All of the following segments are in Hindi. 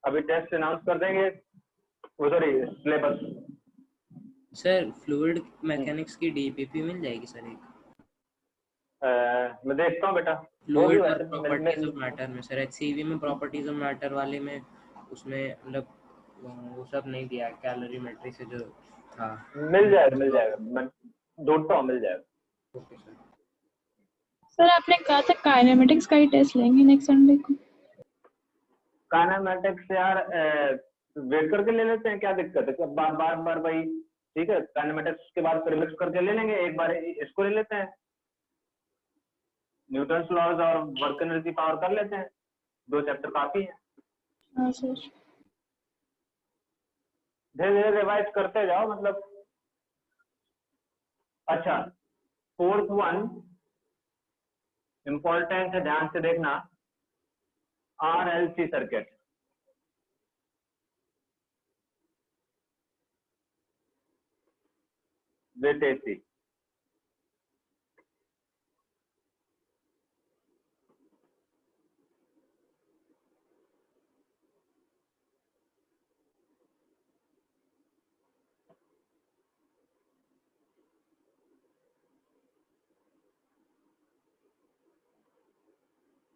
अभी टेस्ट अनाउंस कर देंगे, वो sorry syllabus. Sir fluid mechanics की डीपीपी मिल जाएगी सर एक? मैं देखता हूँ बेटा, होगी फ्लूइड और वैसे प्रॉपर्टीज ऑफ मैटर में सर, एचसीवी में प्रॉपर्टीज ऑफ मैटर वाले में उसमें मतलब वो सब नहीं दिया, कैलोरीमेट्री से जो था। मिल जाएगा, मैं ढूंढता हूँ, मिल जाएगा। Okay sir. सर आपने कहा था काइनेमेटिक्स का ही टेस्ट लेंगे नेक्स्ट संडे को। काइनेमेटिक्स यार वेट करके ले लेते हैं, क्या दिक्कत है, बार बार भाई। ठीक है, काइनेमेटिक्स के बाद फिर मिक्स करके ले लेंगे, एक बार इसको ले लेते हैं, न्यूटन्स लॉज और वर्क एनर्जी पावर कर लेते हैं, 2 चैप्टर काफी है। हाँ सर। धीरे धीरे रिवाइज करते जाओ मतलब। अच्छा, 4th वन इंपॉर्टेंट है, ध्यान से देखना, RLC circuit. With AC।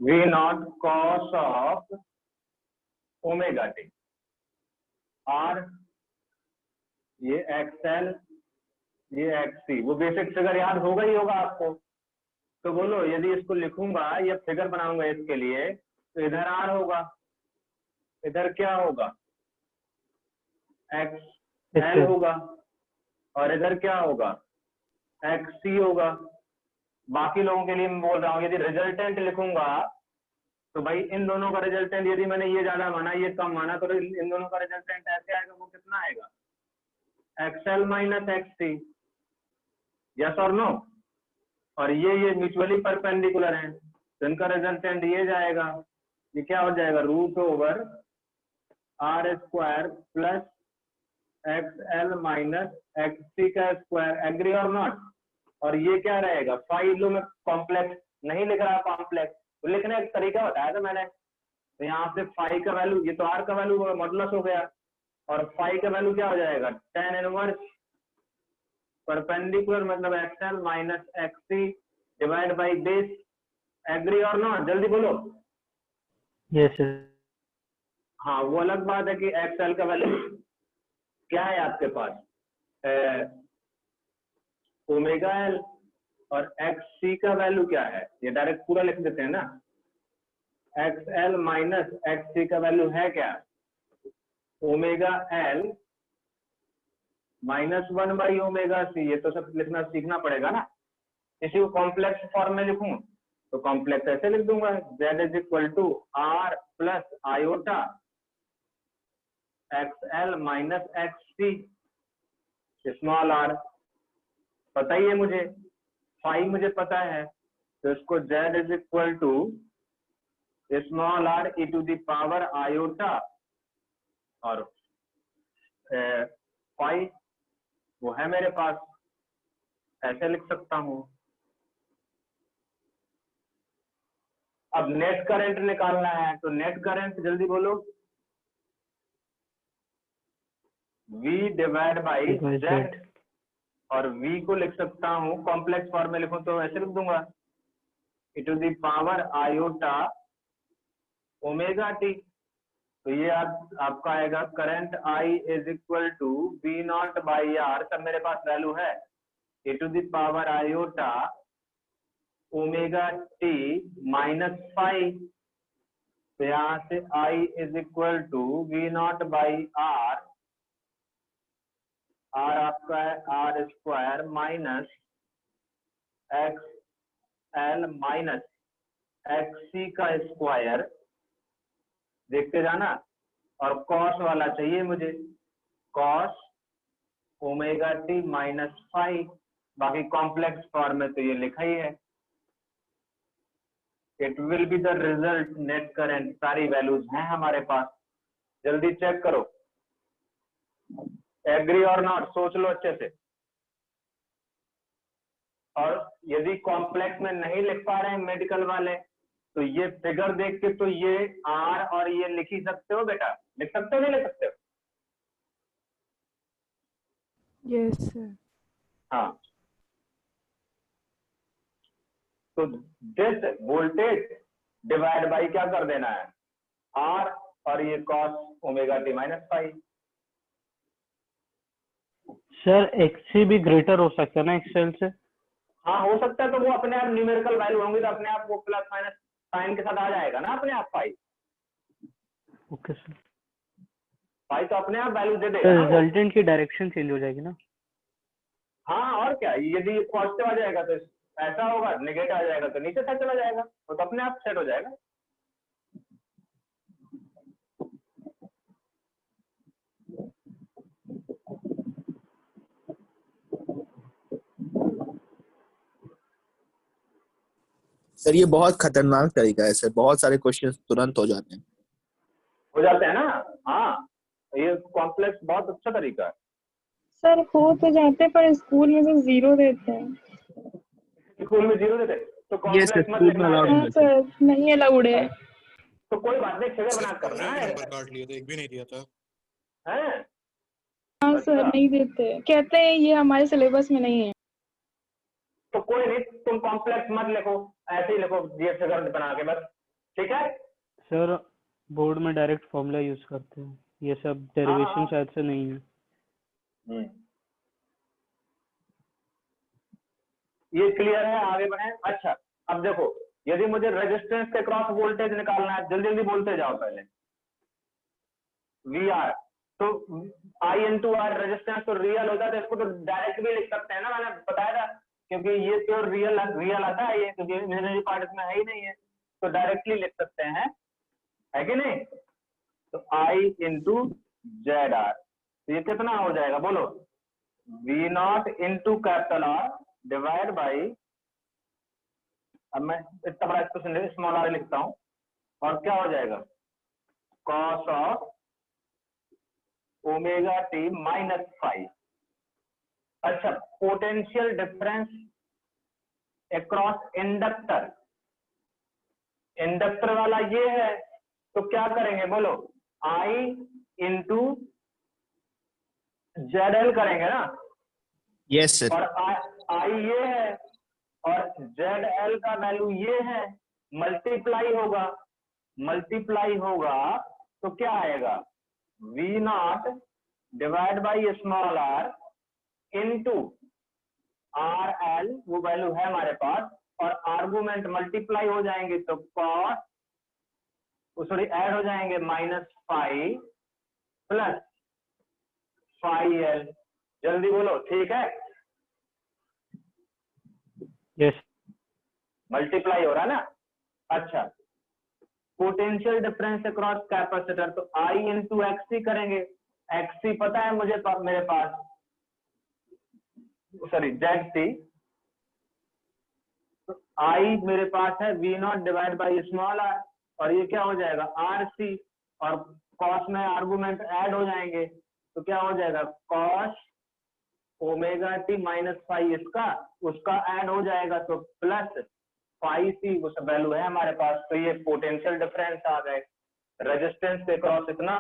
V naught cos of omega T, और ये XL, ये XC, वो बेसिक फिगर याद होगा ही होगा आपको। तो बोलो, यदि इसको लिखूंगा, ये फिगर बनाऊंगा इसके लिए, तो इधर R होगा, इधर क्या होगा, XL होगा, और इधर क्या होगा, XC होगा। बाकी लोगों के लिए मैं बोल रहा हूँ, यदि रिजल्टेंट लिखूंगा तो भाई इन दोनों का रिजल्टेंट, यदि मैंने ये ज्यादा माना ये कम माना, तो इन दोनों का रिजल्टेंट ऐसे आएगा, वो कितना आएगा, XL माइनस XC, यस और नो। और ये म्यूचुअली परपेंडिकुलर है, तो इनका रिजल्टेंट ये जाएगा, ये क्या हो जाएगा, √R² plus XL minus XC का स्क्वायर। एग्री और नॉट। और ये क्या रहेगा, फाई, लो मैं कॉम्प्लेक्स नहीं लिख रहा, कॉम्प्लेक्स तो लिखने का तरीका बताया था मैंने। तो यहाँ से फाई का वैल्यू, ये तो R का वैल्यू मॉडुलस हो गया, और फाई का वैल्यू क्या हो जाएगा, tan इनवर्स परपेंडिकुलर, मतलब XL minus XC divide by base. Agree और नॉट, जल्दी बोलो। Yes sir. हाँ, वो अलग बात है कि XL का वैल्यू क्या है आपके पास, ओमेगा L, और XC का वैल्यू क्या है, ये डायरेक्ट पूरा लिख देते हैं ना, XL माइनस XC का वैल्यू है क्या, ओमेगा L माइनस 1/ओमेगा C। ये तो सब लिखना सीखना पड़ेगा ना। इसी को कॉम्प्लेक्स फॉर्म में लिखूं तो कॉम्प्लेक्स ऐसे लिख दूंगा, Z is equal to R plus iota XL minus XC small r। पता ही है मुझे, फाई मुझे पता है, तो इसको Z is equal to small r e to the power iota, और फाई वो है मेरे पास, ऐसे लिख सकता हूं। अब नेट करंट निकालना है, तो नेट करंट जल्दी बोलो, V डिवाइड बाई Z, और V को लिख सकता हूं, कॉम्प्लेक्स फॉर्म में लिखूं तो ऐसे लिख दूंगा, e to the power iota omega T. तो ये आपका आएगा current I is equal to V not by R, सब मेरे पास वैल्यू है, e to the power iota omega T minus five. तो यहाँ से I is equal to V not by R, R आपका है R square minus XL minus XC का स्क्वायर, देखते जाना, और कॉस वाला चाहिए मुझे, cos omega T minus five. बाकी कॉम्प्लेक्स फॉर्म में तो ये लिखा ही है। It will be the result net current, सारी वैल्यूज हैं हमारे पास, जल्दी चेक करो। एग्री और नॉट, सोच लो अच्छे से। और यदि कॉम्प्लेक्स में नहीं लिख पा रहे हैं मेडिकल वाले, तो ये फिगर देख के तो ये R और ये लिख ही सकते हो बेटा, लिख सकते हो नहीं लिख सकते हो? Yes sir. हाँ, तो दिस वोल्टेज डिवाइड बाई क्या कर देना है, R, और ये cos omega t minus five. Sir XC भी ग्रेटर हो सकता है ना XL से? हाँ हो सकता है, तो वो अपने आप न्यूमेरिकल वैल्यू होंगी तो अपने आप वो प्लस माइनस साइन के साथ आ जाएगा ना अपने आप पाई। Okay sir. पाई तो अपने आप वैल्यू दे सर देगा ना वो। रिजल्टेंट की डायरेक्शन चेंज हो जाएगी ना? हाँ और क्या, यदि पॉजिटिव आ जाएगा तो ऐसा होगा, नेगेटिव आ जाएगा तो नीचे साइड चला जाएगा, वो तो अपने आप सेट हो जाएगा। सर ये बहुत खतरनाक तरीका है सर, बहुत सारे क्वेश्चन तुरंत हो जाते हैं। हो जाते हैं ना, हाँ ये कॉम्प्लेक्स बहुत अच्छा तरीका है। सर हो तो जाते पर स्कूल में तो 0 देते हैं। स्कूल में 0 देते तो ये सर कॉम्प्लेक्स मत स्कूल में लिखना अलाउड है, हाँ सर नहीं अलाउड है। तो कोई बात नहीं, फिगर सर बना करना एक है, नंबर काट लिए थे, एक भी नहीं दिया था। हैं? हाँ सर अच्छा नहीं देते, कहते हैं ये हमारे सिलेबस में नहीं है। तो कोई नहीं, तुम कॉम्प्लेक्स मत लिखो, ऐसे ही लिखो ये फिगर बना के बस, ठीक है। सर बोर्ड में डायरेक्ट फॉर्मूला यूज करते हैं, ये सब हाँ डेरिवेशन शायद से नहीं है। ये क्लियर है, आगे बढ़े। अच्छा अब देखो, यदि मुझे रेजिस्टेंस के क्रॉस वोल्टेज निकालना है, जल्दी जल्दी बोलते जाओ पहले। वी आर, तो आई इंटू आर रेजिस्टेंस तो रियल होता है, तो इसको तो डायरेक्ट भी लिख सकते हैं ना, मैंने बताया था, क्योंकि ये तो रियल आता है, ये क्योंकि इमेजिनरी पार्ट इसमें है ही नहीं है, तो डायरेक्टली लिख सकते हैं, है कि नहीं। तो आई इंटू जेड आर, तो ये कितना हो जाएगा बोलो, V not into capital R divide by, अब मैं इतना बड़ा एक्सप्रेशन स्मॉल आर लिखता हूं, और क्या हो जाएगा, cos of omega T minus five. अच्छा, potential difference across inductor, inductor वाला ये है, तो क्या करेंगे बोलो, आई इंटू जेड एल करेंगे ना, यस सर। और आई ये है और जेड एल का वैल्यू ये है, मल्टीप्लाई होगा तो क्या आएगा, V not divide by small R into R L, वो वैल्यू है हमारे पास, और आर्गुमेंट मल्टीप्लाई हो जाएंगे तो कॉस, सॉरी ऐड हो जाएंगे minus five plus five L. जल्दी बोलो, ठीक है, यस। मल्टीप्लाई हो रहा है ना। अच्छा, पोटेंशियल डिफरेंस अक्रॉस कैपेसिटर, तो आई इंटू एक्सी करेंगे, एक्सी पता है मुझे, मेरे पास, सॉरी जेड टी, तो आई मेरे पास है V not divide by small R, और ये क्या हो जाएगा आर सी, और कॉस में आर्गुमेंट ऐड हो जाएंगे, तो क्या हो जाएगा cos omega T minus five, इसका उसका ऐड हो जाएगा तो प्लस फाइव सी, वो सब वैल्यू है हमारे पास, तो ये पोटेंशियल डिफरेंस आ गए, रेजिस्टेंस के क्रॉस इतना,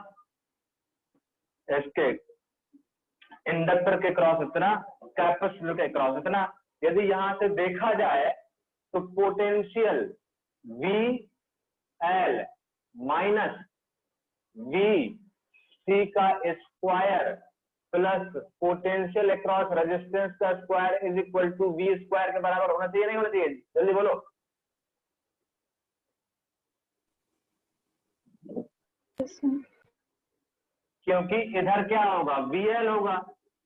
इसके इंडक्टर के क्रॉस इतना, कैपेसिटर के क्रॉस इतना। यदि यहां से देखा जाए तो potential V L minus V C का square plus potential across resistance का square is equal to V square के बराबर होना चाहिए, नहीं होना चाहिए, जल्दी बोलो। क्योंकि इधर क्या होगा VL होगा,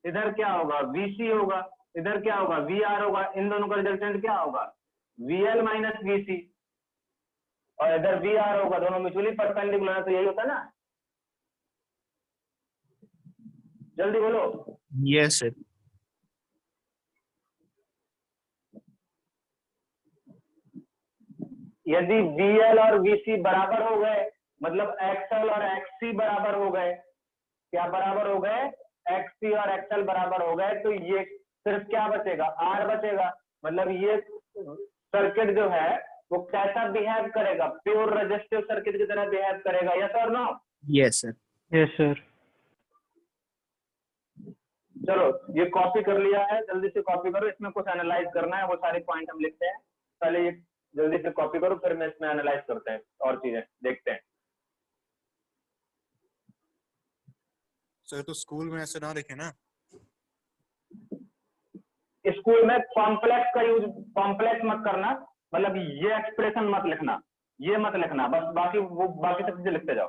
इधर क्या होगा VC होगा, इधर क्या होगा VR होगा, इन दोनों का रिजल्टेंट क्या होगा VL माइनस VC, और इधर VR होगा, दोनों म्यूचुअली परपेंडिकुलर है, तो यही होता है ना, जल्दी बोलो। Yes sir. यदि VL और VC बराबर हो गए, मतलब XL और XC बराबर हो गए, क्या बराबर हो गए, XC और XL बराबर हो गए, तो ये सिर्फ क्या बचेगा R बचेगा, मतलब ये सर्किट जो है वो कैसा बिहेव करेगा, प्योर रेजिस्टिव सर्किट की तरह बिहेव करेगा, यस और no? Yes sir. Yes sir. चलो ये कॉपी कर लिया है, जल्दी से कॉपी करो, इसमें कुछ एनालाइज करना है, वो सारे पॉइंट हम लिखते हैं, पहले ये जल्दी से कॉपी करो, फिर मैं इसमें एनालाइज करते हैं और चीजें देखते हैं। सर तो स्कूल में ऐसे ना लिखे ना। स्कूल में कॉम्प्लेक्स का यूज, कॉम्प्लेक्स मत करना, मतलब ये एक्सप्रेशन मत लिखना, ये मत लिखना, बस बाकी वो बाकी सब चीजें लिखते जाओ,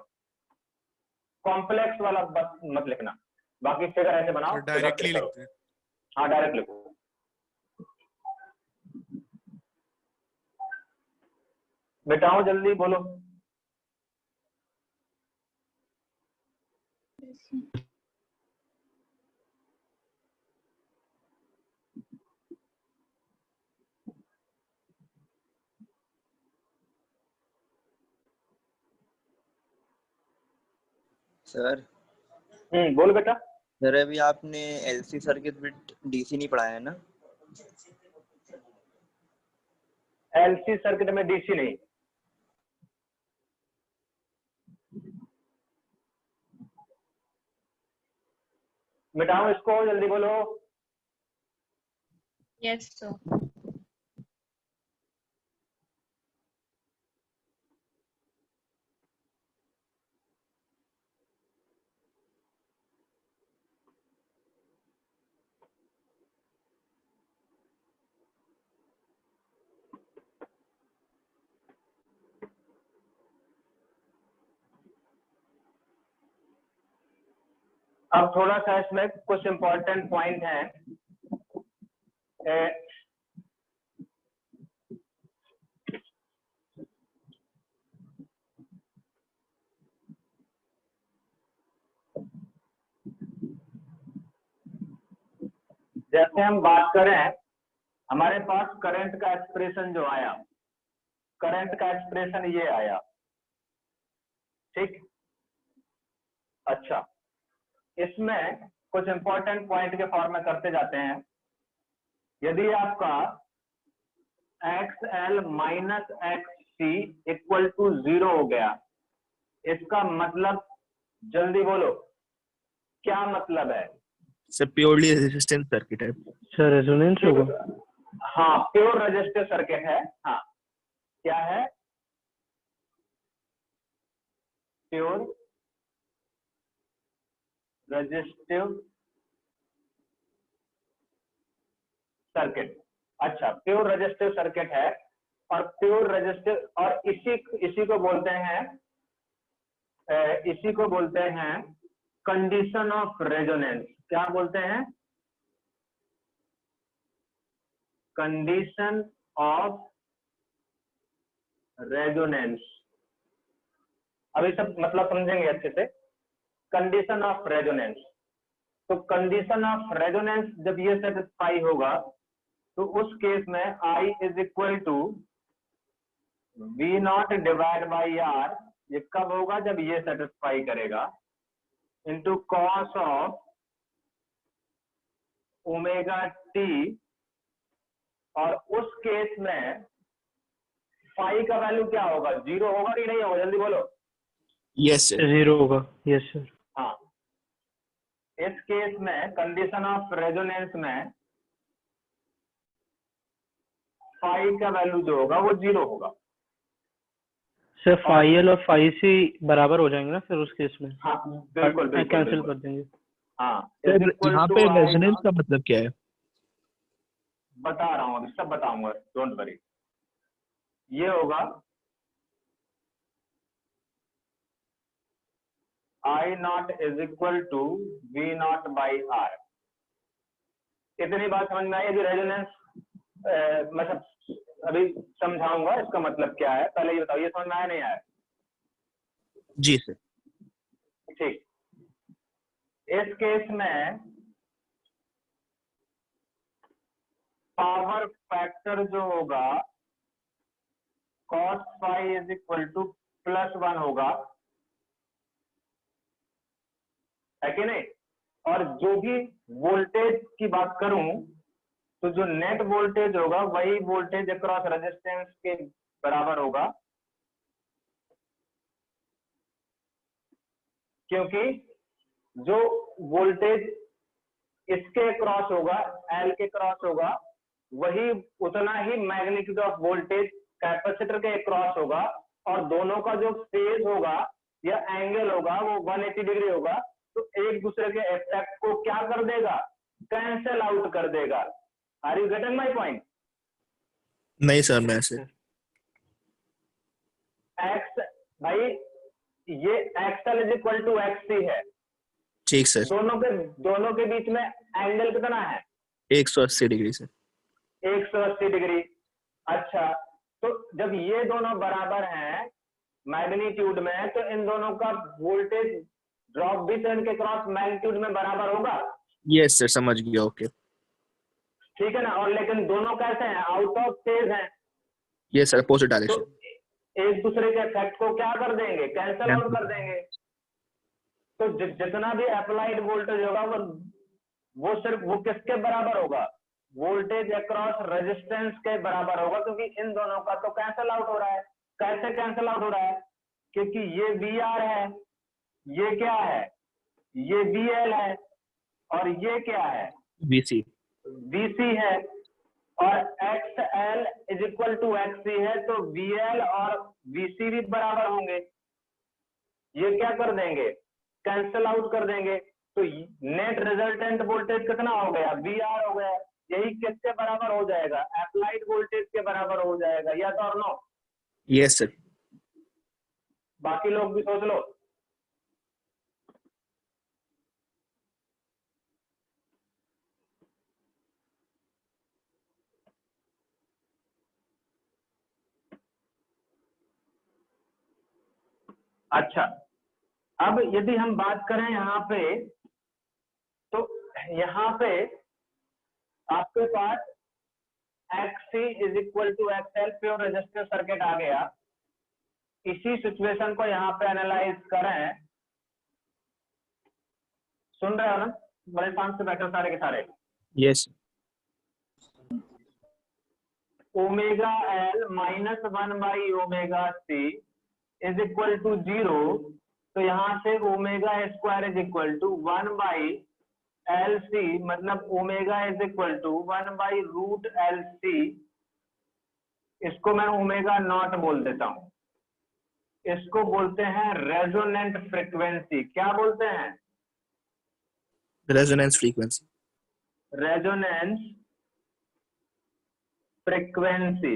कॉम्प्लेक्स वाला बस मत लिखना, बाकी फिगर ऐसे बनाओ, डायरेक्टली लिखते हैं। हाँ डायरेक्ट लिखो। बेटाओ जल्दी बोलो। सर बोल बेटा। सर अभी आपने एलसी सर्किट विद डीसी नहीं पढ़ाया है ना? एलसी सर्किट में डीसी नहीं। मिटाओ इसको, जल्दी बोलो। Yes sir. अब थोड़ा सा इसमें कुछ इंपॉर्टेंट पॉइंट है। जैसे हम बात करें, हमारे पास करंट का एक्सप्रेशन जो आया, करंट का एक्सप्रेशन ये आया, ठीक। अच्छा, इसमें कुछ इंपॉर्टेंट पॉइंट के फॉर्म में करते जाते हैं। यदि आपका XL minus XC equal to 0 हो गया, इसका मतलब, जल्दी बोलो क्या मतलब है? सर प्योरली रेजिस्टेंस सर्किट है। सर रेजोनेंस होगा। हाँ प्योर रेजिस्टिव सर्किट है। हाँ क्या है? Pure resistive circuit. अच्छा, प्योर रेजिस्टिव सर्किट है, और प्योर रेजिस्टिव, और इसी को बोलते हैं, इसी को बोलते हैं कंडीशन ऑफ रेजोनेंस। क्या बोलते हैं? Condition of resonance. अभी सब मतलब समझेंगे अच्छे से। कंडीशन ऑफ रेजोनेंस, तो कंडीशन ऑफ रेजोनेंस जब ये सेटिस्फाई होगा, तो उस केस में I is equal to V not divide by R। ये कब होगा? जब ये सेटिस्फाई करेगा, into cos of omega T, और उस केस में फाई का वैल्यू क्या होगा? 0 होगा कि नहीं होगा? जल्दी बोलो। Yes sir. 0 होगा। Yes sir. हाँ, इस केस में कंडीशन ऑफ रेजोनेंस में फाई का वैल्यू जो होगा वो 0 होगा। सर फाई एल और फाई सी बराबर हो जाएंगे ना फिर उस केस में? हाँ बिल्कुल बिल्कुल कैंसिल बिल्कुल। कर देंगे। हाँ, सर यहाँ पे रेजोनेंस का मतलब क्या है? बता रहा हूँ, अभी सब बताऊंगा, डोंट वरी। ये होगा I not is equal to V not by R। इतनी बात समझ में आई? यदि रेजोनेंस, मतलब अभी समझाऊंगा इसका मतलब क्या है, पहले ये बताओ, ये समझ में आया नहीं आया? जी सर। ठीक। इस केस में पावर फैक्टर जो होगा cos phi is equal to +1 होगा, है कि नहीं? और जो भी वोल्टेज की बात करूं, तो जो नेट वोल्टेज होगा वही वोल्टेज अक्रॉस रेजिस्टेंस के बराबर होगा, क्योंकि जो वोल्टेज इसके क्रॉस होगा, एल के क्रॉस होगा, वही उतना ही मैग्नीट्यूड ऑफ वोल्टेज कैपेसिटर के क्रॉस होगा, और दोनों का जो फेज होगा या एंगल होगा वो 180 डिग्री होगा। तो एक दूसरे के इफेक्ट को क्या कर देगा, कैंसल आउट कर देगा। Are you getting my point? नहीं सर, मैं ऐसे एक्स, भाई ये XL is equal to XC है, ठीक सर, दोनों के बीच में एंगल कितना है, 180 डिग्री से। 180 डिग्री। अच्छा, तो जब ये दोनों बराबर हैं मैग्नीट्यूड में, तो इन दोनों का वोल्टेज ड्रॉप भी तो इनके क्रॉस मैग्नीट्यूड में बराबर होगा। यस सर, समझ गया, ओके। ठीक है ना? और लेकिन दोनों कैसे हैं, आउट ऑफ फेज हैं, यस सर, अपोजिट तो डायरेक्शन। एक दूसरे के इफेक्ट को क्या कर देंगे, कैंसल आउट कर देंगे। तो जितना भी अप्लाइड वोल्टेज होगा वो सिर्फ वो किसके बराबर होगा, वोल्टेज अक्रॉस रेजिस्टेंस के बराबर होगा, क्योंकि इन दोनों का तो कैंसल आउट हो रहा है। कैसे कैंसल आउट हो रहा है, क्योंकि ये VR है, ये क्या है, ये VL है, और ये क्या है, VC। VC है, और XL is equal to XC है, तो VL और VC भी बराबर होंगे। ये क्या कर देंगे, कैंसल आउट कर देंगे। तो नेट रिजल्टेंट वोल्टेज कितना हो गया, VR हो गया। यही किसके बराबर हो जाएगा, अप्लाइड वोल्टेज के बराबर हो जाएगा, या तो और नो? Yes sir. बाकी लोग भी सोच लो। अच्छा, अब यदि हम बात करें यहाँ पे, तो यहाँ पे आपके पास XC is equal to XL pure resistive circuit आ गया। इसी सिचुएशन को यहाँ पे एनालाइज करें, सुन रहे हो ना, बड़े शांत से बैठो सारे के सारे। यस। ओमेगा L माइनस 1/ओमेगा C इज इक्वल टू 0, तो यहाँ से omega square is equal to 1/LC, मतलब omega is equal to 1/√LC। इसको मैं ओमेगा नॉट बोल देता हूं। इसको बोलते हैं रेजोनेंट फ्रीक्वेंसी। क्या बोलते हैं, रेजोनेंस फ्रीक्वेंसी। Resonance frequency.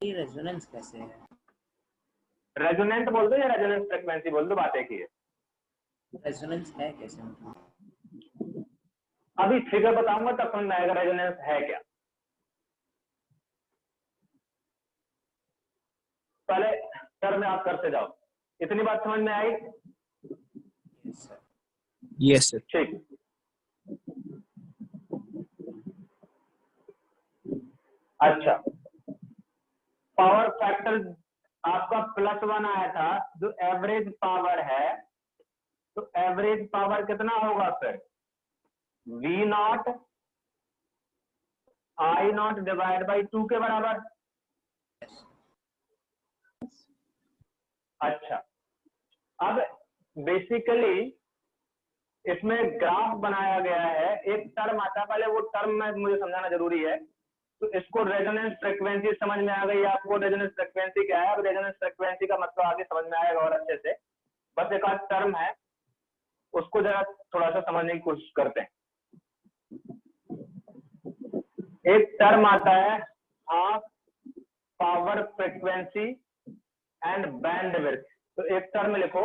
ये रेजोनेंस कैसे है? रेजोनेंट बोल दो या रेजोनेंस फ्रीक्वेंसी बोल दो, बात एक ही है। रेजोनेंस है कैसे मतलब? अभी फिगर बताऊंगा तब समझ में आएगा रेजोनेंस है क्या। पहले सर में आप करते जाओ। इतनी बात समझ में आई? Yes sir. ठीक। अच्छा, पावर फैक्टर आपका +1 आया था, जो एवरेज पावर है, तो एवरेज पावर कितना होगा फिर, V0 I0 डिवाइड बाई 2 के बराबर। अच्छा, अब बेसिकली इसमें ग्राफ बनाया गया है, एक टर्म आता है, पहले वो टर्म में मुझे समझाना जरूरी है। तो इसको रेजोनेंस फ्रीक्वेंसी समझ में आ गई आपको, रेजोनेंस फ्रीक्वेंसी क्या है। अब रेजोनेंस फ्रीक्वेंसी का मतलब आगे समझ में आएगा और अच्छे से। बस एक आध टर्म है, उसको जरा थोड़ा सा समझने की कोशिश करते हैं। एक टर्म आता है half power frequency and bandwidth. तो एक टर्म लिखो,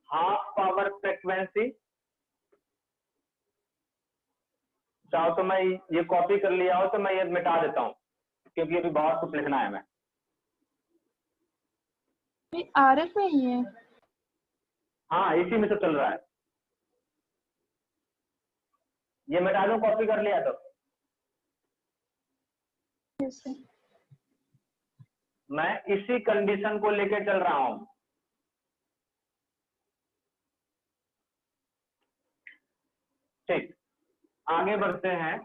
हाफ पावर फ्रीक्वेंसी। चाहो तो मैं ये कॉपी कर लिया हो तो मैं ये मिटा देता हूं, क्योंकि अभी बहुत कुछ लिखना है। मैं RF में ही है। हाँ, इसी में तो चल रहा है। ये मिटा दूं, कॉपी कर लिया तो। Yes, sir. मैं इसी कंडीशन को लेके चल रहा हूं। ठीक, आगे बढ़ते हैं।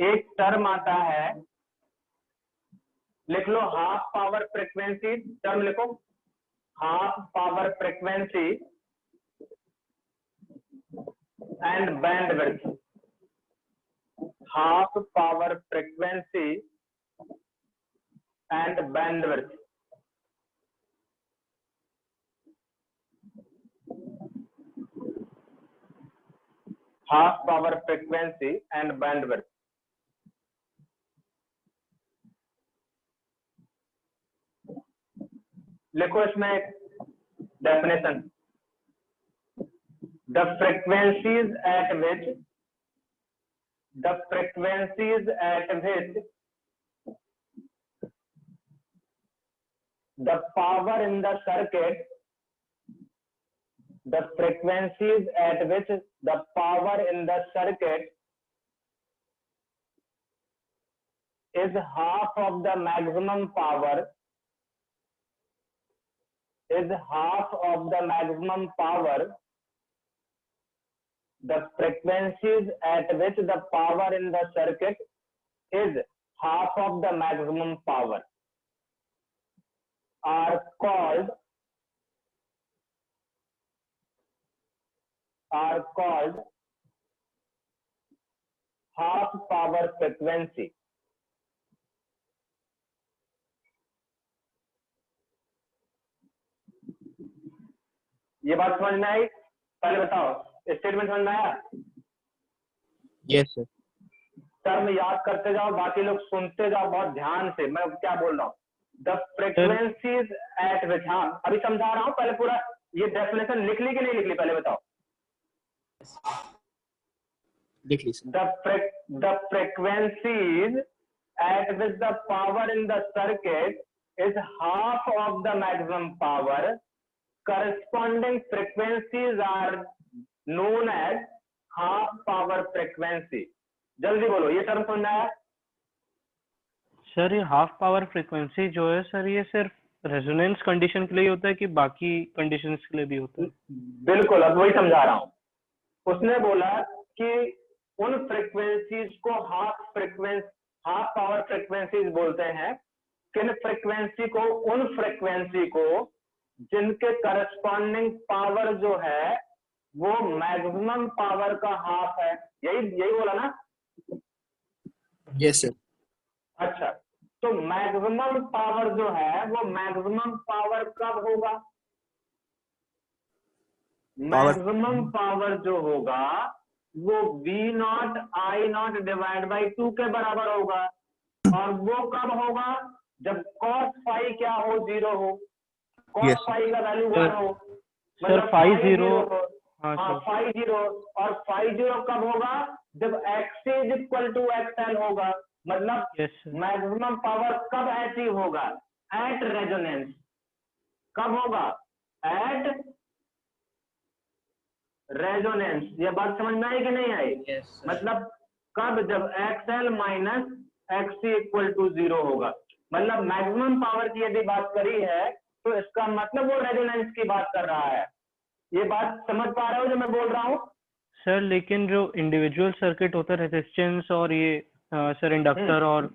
एक टर्म आता है, लिख लो हाफ पावर फ्रीक्वेंसी, टर्म लिखो half power frequency and bandwidth, half power frequency and bandwidth. Half power frequency and bandwidth. लिखो इसमें एक definition, the frequencies eight which the power in the circuit, the frequencies at which the power in the circuit is half of the maximum power, the frequencies at which the power in the circuit is half of the maximum power are called half power frequency। ये बात समझ में आई? पहले बताओ, स्टेटमेंट समझ में आया? Yes sir. टर्म याद करते जाओ, बाकी लोग सुनते जाओ बहुत ध्यान से मैं क्या बोल रहा हूँ। द फ्रीक्वेंसीज एट विच, हाँ अभी समझा रहा हूँ, पहले पूरा ये डेफिनेशन लिख ली कि नहीं लिख ली, पहले बताओ। लिख ली sir. The frequencies at which the power in the circuit is half of the maximum power, corresponding frequencies are known as half power frequency। जल्दी बोलो, ये टर्म समझ आया? सर ये हाफ पावर फ्रीक्वेंसी जो है सर, ये सिर्फ रेजोनेंस कंडीशन के लिए होता है कि बाकी कंडीशंस के लिए भी होता है? बिल्कुल, अब वही समझा रहा हूँ। उसने बोला कि उन फ्रीक्वेंसीज को हाफ पावर फ्रीक्वेंसीज बोलते हैं। किन फ्रीक्वेंसी को? उन फ्रीक्वेंसी को जिनके करस्पॉन्डिंग पावर जो है वो मैक्सिमम पावर का हाफ है। यही बोला ना? Yes sir. अच्छा, तो मैक्सिमम पावर जो है वो मैक्सिमम पावर कब होगा? मैक्सिमम पावर जो होगा वो V0 I0 डिवाइड बाई 2 के बराबर होगा। और वो कब होगा? जब cos फाई क्या हो? 0 हो। cos फाई का वैल्यू 1 हो, सर फाई 0। हाँ फाई 0। और फाई 0 कब होगा? जब x is equal to XL होगा। मतलब मैक्सिमम पावर कब अचीव होगा? At resonance. कब होगा? At resonance. ये बात समझ में आई कि नहीं आई? मतलब कब? जब XL minus XC equal to 0 होगा। मतलब मैक्सिमम पावर की यदि बात करी है तो इसका मतलब वो रेजोनेंस की बात कर रहा है। ये बात समझ पा रहे हो जो मैं बोल रहा हूँ? सर लेकिन जो इंडिविजुअल सर्किट होता है, रेजिस्टेंस और ये सर इंडक्टर और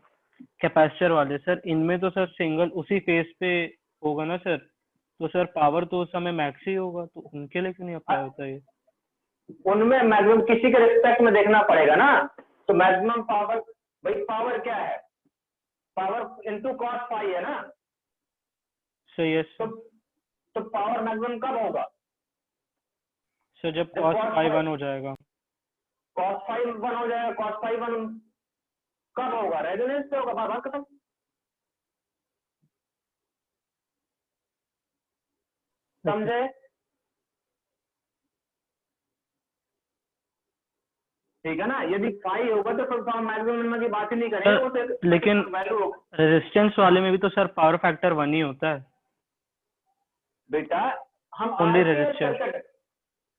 कैपेसिटर वाले, सर इनमें तो सर सिंगल उसी फेज पे होगा ना सर, तो सर पावर तो उस समय मैक्स ही होगा, तो उनके लिए क्यों नहीं अप्लाई होता है? उनमें मैक्सिमम किसी के रिस्पेक्ट में देखना पड़ेगा ना। तो मैक्सिमम पावर, भाई पावर क्या है? पावर इनटू कॉस फाई है ना। सही है। तो पावर मैक्सिमम कब होगा? सर जब कॉस फाई 1 हो जाएगा। कॉस फाई 1 हो जाएगा। कॉस फाई 1 कब होगा? रेजोनेंस पे होगा। बात खत्म। समझे? ठीक है ना? यदि फाई होगा तो फिर मैक्सिमम की बात ही नहीं करेंगे। वो तो लेकिन रेजिस्टेंस वाले में भी तो सर पावर फैक्टर 1 ही होता है बेटा। हम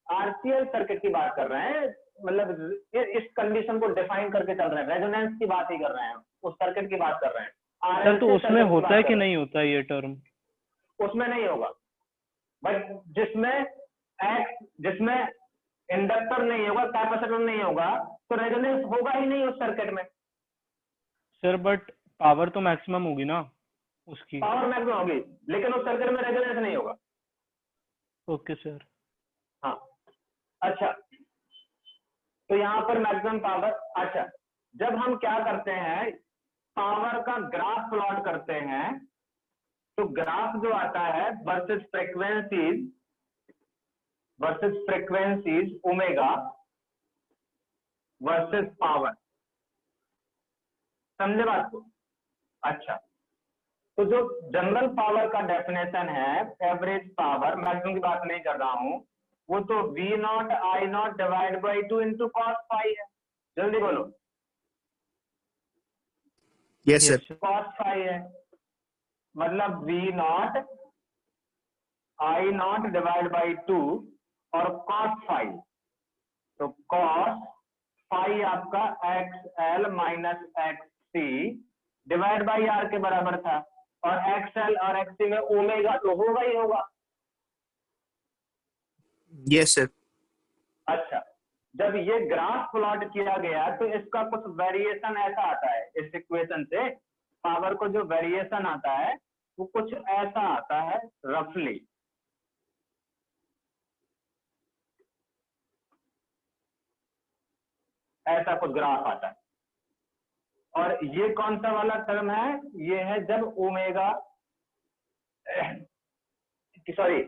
आरसीएल सर्किट की बात कर रहे हैं। मतलब इस कंडीशन को डिफाइन करके चल रहे हैं। रेजोनेंस की बात ही कर रहे हैं, उस सर्किट की बात कर रहे हैं। सर तो उसमें होता है कि नहीं होता ये टर्म? उसमें नहीं होगा, बट जिसमें इंडक्टर नहीं होगा, कैपेसिटर नहीं होगा, तो रेजोनेंस होगा ही नहीं उस सर्किट में। सर बट पावर तो मैक्सिमम होगी ना उसकी। पावर मैक्सिमम होगी, लेकिन उस सर्किट में रेजोनेंस नहीं होगा। Okay sir. हाँ, अच्छा, तो यहाँ पर मैक्सिमम पावर। अच्छा, जब हम क्या करते हैं, पावर का ग्राफ प्लॉट करते हैं, तो ग्राफ जो आता है versus frequencies omega versus power, समझे बात को? अच्छा, तो जो जनरल पावर का डेफिनेशन है, एवरेज पावर, मैक्सिमम की बात नहीं कर रहा हूं, वो तो V not I not divide by 2 into cos phi है। जल्दी बोलो। Yes sir. कॉस फाई है, मतलब V not I not divide by 2 और कॉस फाई, तो कॉस फाई आपका XL minus XC divide by R के बराबर था, और XL और XC में ओमेगा तो होगा ही होगा। Yes sir. अच्छा, जब ये ग्राफ प्लॉट किया गया तो इसका कुछ वेरिएशन ऐसा आता है, इस इक्वेशन से पावर को जो वेरिएशन आता है वो कुछ ऐसा आता है रफली। ऐसा कुछ ग्राफ आता है, और ये कौन सा वाला टर्म है? ये है जब ओमेगा, सॉरी,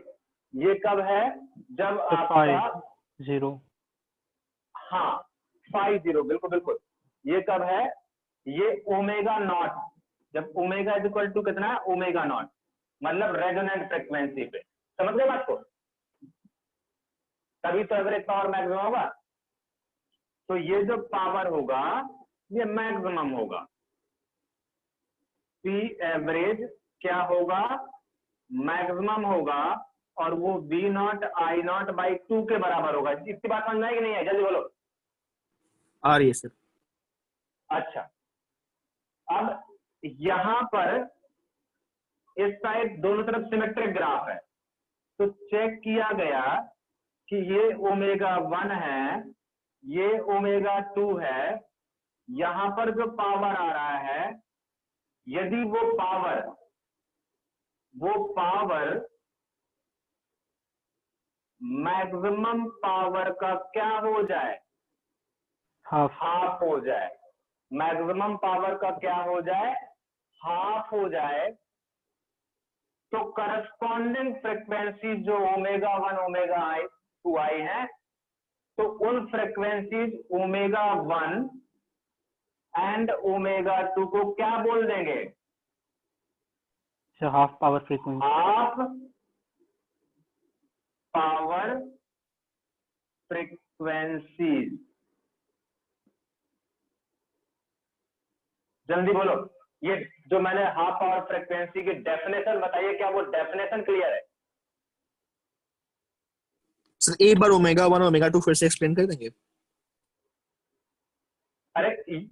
ये कब है? जब आपका 0। हाँ, फाई 0, बिल्कुल बिल्कुल। ये कब है? ये ओमेगा नॉट, जब ओमेगा इज इक्वल टू कितना है? ओमेगा नॉट, मतलब रेजोनेंट फ्रीक्वेंसी पे। समझ गए बात को? तभी तो एवरेज पावर मैक्सिमम होगा। तो ये जो पावर होगा ये मैक्सिमम होगा। पी एवरेज क्या होगा? मैक्सिमम होगा, और वो V not I not by 2 के बराबर होगा। इसकी बात समझ में आई कि नहीं है? जल्दी बोलो। आ रही है सर। अच्छा, अब यहां पर इस साइड दोनों तरफ सिमेट्रिक ग्राफ है, तो चेक किया गया कि ये ओमेगा 1 है, ये ओमेगा 2 है। यहां पर जो पावर आ रहा है, यदि वो पावर मैक्सिमम पावर का क्या हो जाए? हाफ हो जाए। मैक्सिमम पावर का क्या हो जाए? हाफ हो जाए। तो करस्पॉन्डिंग फ्रीक्वेंसी जो ओमेगा 1 ओमेगा 2 आई है, तो उन फ्रीक्वेंसीज ओमेगा 1 एंड ओमेगा 2 को क्या बोल देंगे? Half power frequency. Half power frequencies. जल्दी बोलो, ये जो मैंने हाफ पावर फ्रीक्वेंसी की डेफिनेशन बताइए, क्या वो डेफिनेशन क्लियर है? सर एक बार ओमेगा 1 ओमेगा 2 फिर से एक्सप्लेन कर देंगे? अरे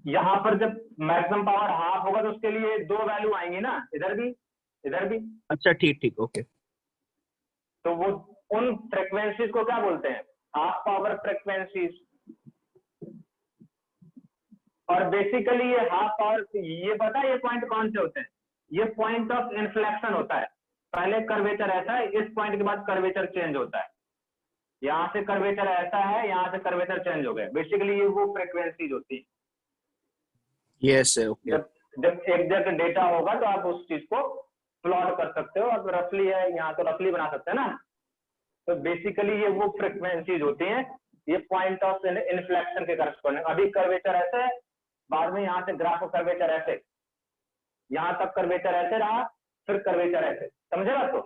यहां पर जब मैक्सिमम पावर हाफ होगा तो उसके लिए दो वैल्यू आएंगी ना, इधर भी इधर भी। अच्छा ठीक ठीक, ओके। तो वो उन फ्रीक्वेंसीज को क्या बोलते हैं? Half power frequencies. और बेसिकली ये हाफ पावर, ये पता है ये पॉइंट कौन से होते हैं? ये पॉइंट ऑफ इन्फ्लेक्शन होता है। पहले कर्वेचर ऐसा है, इस पॉइंट के बाद कर्वेचर चेंज होता है। यहां से कर्वेचर ऐसा है, यहां से कर्वेचर चेंज हो गए। बेसिकली ये वो फ्रीक्वेंसीज होती है। Yes sir, okay. जब एग्जैक्ट डेटा होगा तो आप उस चीज को प्लॉट कर सकते हो। अब रफली है, यहाँ तो रफली बना सकते हैं ना। तो बेसिकली ये वो फ्रीक्वेंसीज होती हैं, ये पॉइंट ऑफ इन्फ्लेक्शन के करस्पॉन्डिंग। अभी कर्वेचर ऐसे है, बाद में यहाँ से ग्राफ कर्वेचर ऐसे, यहाँ तक कर्वेचर ऐसे रहा, फिर कर्वेचर ऐसे। समझे बात को?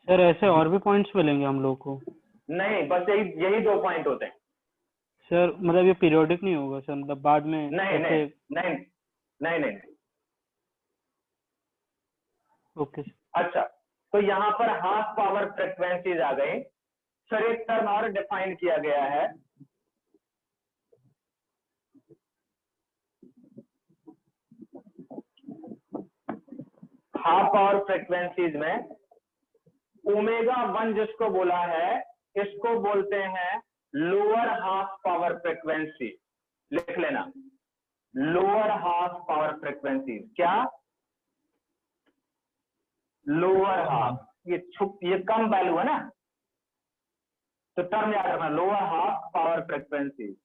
सर ऐसे और भी पॉइंट्स मिलेंगे हम लोग को? नहीं, बस यही दो पॉइंट होते हैं सर। मतलब ये पीरियोडिक नहीं होगा सर, मतलब बाद में? नहीं नहीं नहीं नहीं नहीं। ओके। अच्छा, तो यहाँ पर हाफ पावर फ्रीक्वेंसीज आ गई। सर एक टर्म और डिफाइन किया गया है, हाफ पावर फ्रीक्वेंसीज में ओमेगा 1 जिसको बोला है, इसको बोलते हैं लोअर हाफ पावर फ्रीक्वेंसी। लिख लेना, लोअर हाफ पावर फ्रीक्वेंसी, क्या लोअर हाफ, ये कम वैल्यू है ना, तो टर्म याद रखना, लोअर हाफ पावर फ्रीक्वेंसी।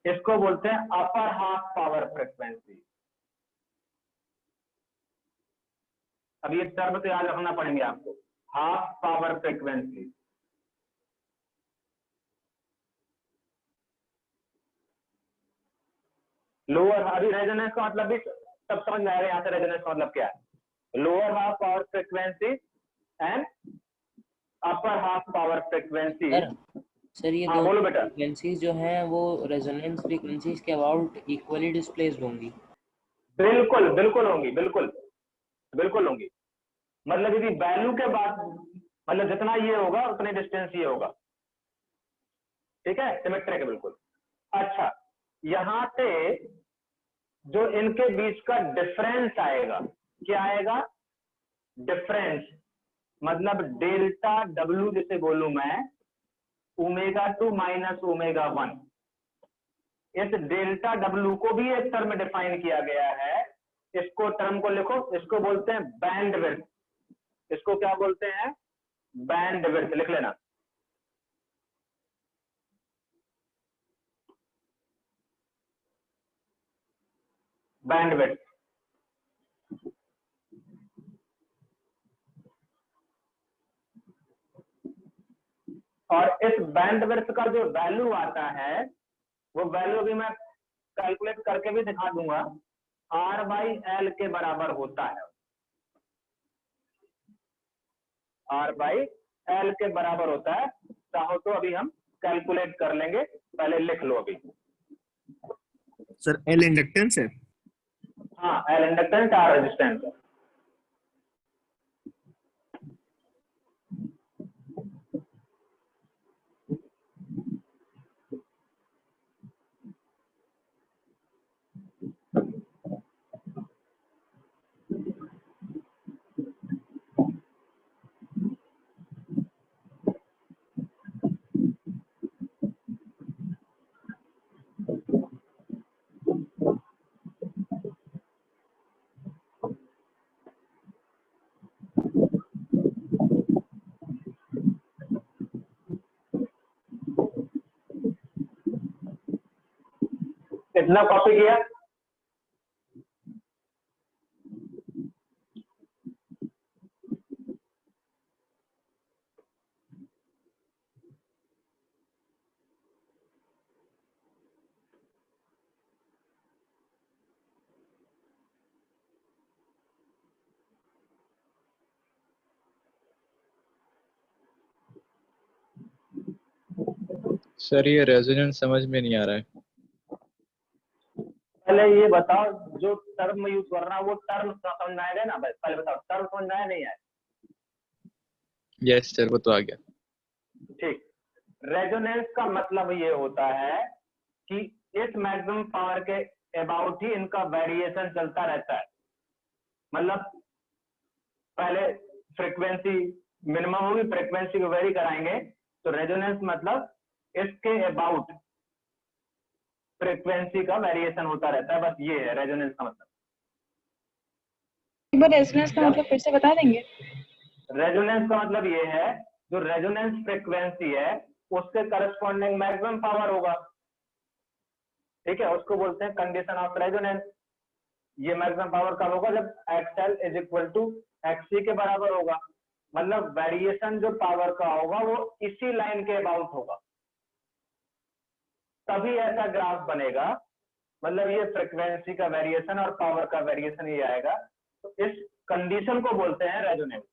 इसको बोलते हैं अपर हाफ पावर फ्रीक्वेंसी। अब ये टर्म तो याद रखना पड़ेंगे आपको, हाफ पावर फ्रीक्वेंसी। लोअर, अभी रेजोनेंस का मतलब भी सब समझ में आएगा यहाँ से, रेजोनेंस का मतलब क्या है, lower half power frequency and upper half power frequency. Sir ये हाँ दो बोलो बेटा। फ्रीक्वेंसीज जो हैं वो रेजोनेंस फ्रीक्वेंसीज के अबाउट इक्वली डिस्प्लेस्ड होंगी। बिल्कुल बिल्कुल होंगी, बिल्कुल बिल्कुल होंगी। मतलब यदि वैल्यू के बाद, मतलब जितना ये होगा उतने डिस्टेंस ये होगा, ठीक है, सिमेट्रिक है बिल्कुल। अच्छा, यहां से जो इनके बीच का डिफरेंस आएगा, क्या आएगा, डिफरेंस, मतलब डेल्टा डब्ल्यू जिसे बोलूं मैं, ω2 माइनस ω1। इस डेल्टा डब्ल्यू को भी एक टर्म डिफाइन किया गया है, इसको टर्म को लिखो, इसको बोलते हैं बैंडविड्थ। इसको क्या बोलते हैं, बैंडविड्थ, लिख लेना। बैंडविड्थ। और इस बैंडविड्थ का जो वैल्यू आता है, वो वैल्यू भी मैं कैलकुलेट करके भी दिखा दूंगा, R/L के बराबर होता है। R/L के बराबर होता है। चाहो तो अभी हम कैलकुलेट कर लेंगे, पहले लिख लो अभी। सर एल इंडक्टेंस है। हाँ, L इंडक्टेंस, R रेजिस्टेंस है। इतना कॉपी किया? सर ये रेजोनेंस समझ में नहीं आ रहा है। पहले ये बताओ, जो टर्म यूज कर रहा है वो टर्म समझ में आएगा ना, पहले बताओ टर्म समझ में आया नहीं आया? यस सर, वो तो आ गया। ठीक, रेजोनेंस का मतलब ये होता है कि इस मैक्सिमम पावर के अबाउट ही इनका वेरिएशन चलता रहता है। मतलब पहले फ्रीक्वेंसी मिनिमम होगी, फ्रीक्वेंसी को वेरी कराएंगे, तो रेजोनेंस मतलब इसके अबाउट फ्रीक्वेंसी का वेरिएशन होता रहता है, बस ये है रेजोनेंस का मतलब। एक बार रेजोनेंस का मतलब फिर से बता देंगे? रेजोनेंस का मतलब ये है, जो रेजोनेंस फ्रीक्वेंसी है उसके करस्पॉन्डिंग मैक्सिमम पावर होगा, ठीक है, उसको बोलते हैं कंडीशन ऑफ रेजोनेंस। ये मैक्सिमम पावर कब होगा, जब XL is equal to XC के बराबर होगा। मतलब वेरिएशन जो पावर का होगा वो इसी लाइन के अबाउट होगा, तभी ऐसा ग्राफ बनेगा। मतलब ये फ्रीक्वेंसी का वेरिएशन और पावर का वेरिएशन ये आएगा, तो इस कंडीशन को बोलते हैं रेजोनेंस।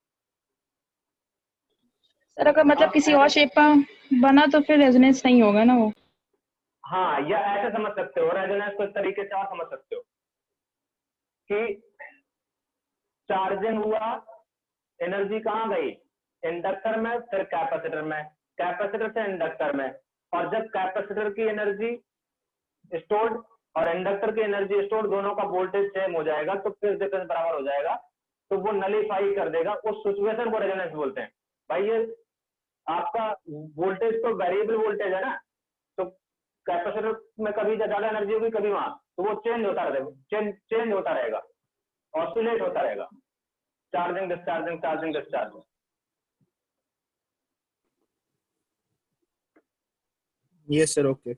सर अगर मतलब किसी और शेप का बना तो फिर रेजोनेंस नहीं होगा ना वो? हाँ, या ऐसे समझ सकते हो, रेजोनेंस को इस तरीके से आप समझ सकते हो कि चार्जिंग हुआ, एनर्जी कहाँ गई, इंडक्टर में, फिर कैपेसिटर में, कैपेसिटर से इंडक्टर में, और जब कैपेसिटर की एनर्जी स्टोर्ड और इंडक्टर की एनर्जी स्टोर्ड दोनों का वोल्टेज सेम हो जाएगा, तो फिर डिफरेंस बराबर हो जाएगा, तो वो नलीफाई कर देगा। उस सिचुएशन को रेजोनेंस बोलते हैं। भाई ये आपका वोल्टेज तो वेरिएबल वोल्टेज है ना, तो कैपेसिटर में कभी ज्यादा एनर्जी होगी कभी वहां, तो वो चेंज होता रहेगा, चेंज होता रहेगा, ऑसिलेट होता रहेगा, charging discharging charging discharging. Yes sir, okay.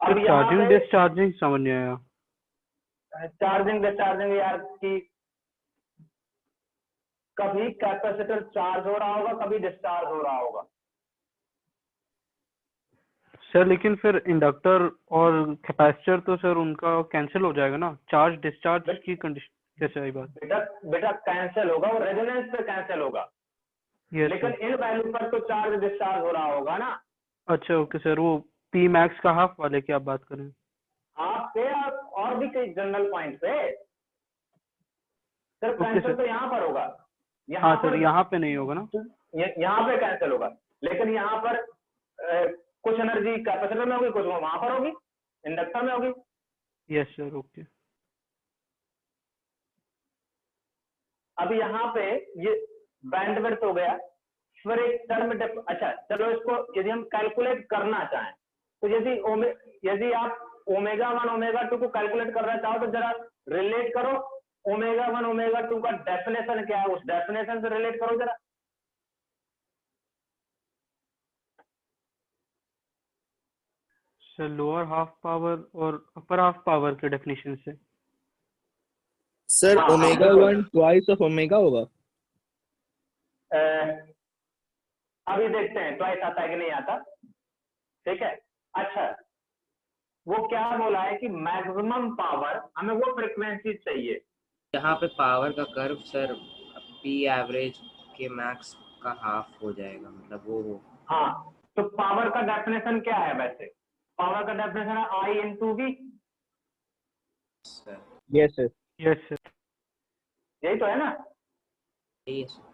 अब यहाँ चार्जिंग पे डिस्चार्जिंग समझ नहीं आया। चार्जिंग डिस्चार्जिंग यार की कभी कैपेसिटर चार्ज हो रहा होगा, कभी डिस्चार्ज हो रहा होगा। सर लेकिन फिर इंडक्टर और कैपेसिटर तो सर उनका कैंसिल हो जाएगा ना, चार्ज डिस्चार्ज की कंडीशन कैसे आई बात? बेटा कैंसिल होगा, वो रेजोनेंस पे कैंसिल होगा, यस लेकिन इन वैल्यू पर तो चार्ज डिस्चार्ज हो रहा होगा ना। अच्छा ओके सर, वो पी मैक्स का हाफ वाले की आप बात कर रहे हैं? आप पे और भी कई जनरल पॉइंट पे सिर्फ ओके कैंसिल सर। तो यहाँ पर होगा, हाँ सर, यहाँ पे नहीं होगा ना। यहाँ पे कैंसिल होगा, लेकिन यहाँ पर कुछ एनर्जी कैपेसिटर में होगी, कुछ वहां पर होगी, इंडक्टर में होगी। Yes sir, okay. अब यहाँ पे ये बैंडविड्थ हो गया, फिर एक टर्म अच्छा चलो इसको यदि हम कैलकुलेट करना चाहें तो यदि आप ω1 ω2 को कैलकुलेट करना चाहो तो जरा रिलेट करो, ω1 ω2 का डेफिनेशन क्या है, उस डेफिनेशन से रिलेट करो जरा। सर लोअर हाफ पावर और अपर हाफ पावर के डेफिनेशन से। सर हाँ, ω1 ट्वाइस ऑफ ओमेगा होगा। अभी देखते हैं ट्वाइस आता है कि नहीं आता, ठीक है। अच्छा वो क्या बोला है कि मैक्सिमम पावर, हमें वो फ्रीक्वेंसी चाहिए। यहाँ पे पावर का कर्व सर पी एवरेज के मैक्स का हाफ हो जाएगा, मतलब वो। हाँ तो पावर का डेफिनेशन क्या है वैसे? पावर का डेफिनेशन है I into V. Sir yes sir. Yes sir. यही तो है ना? यही है सर।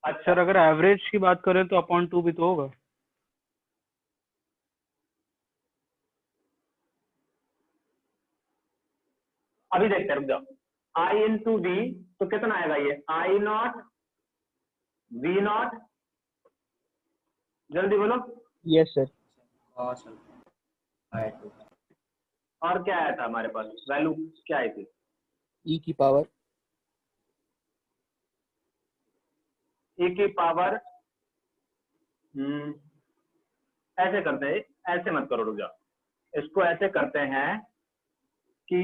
अच्छा सर अगर एवरेज की बात करें तो अपॉन 2 भी तो होगा। अभी देखते हैं, रुक जाओ। I इंटू वी तो कितना आएगा ये? I नॉट V नॉट, जल्दी बोलो। Yes sir. cos by 2। और क्या आया था हमारे पास, वैल्यू क्या आई थी? ई की पावर E की पावर, ऐसे करते हैं, ऐसे मत करो, रुक जाओ, इसको ऐसे करते हैं कि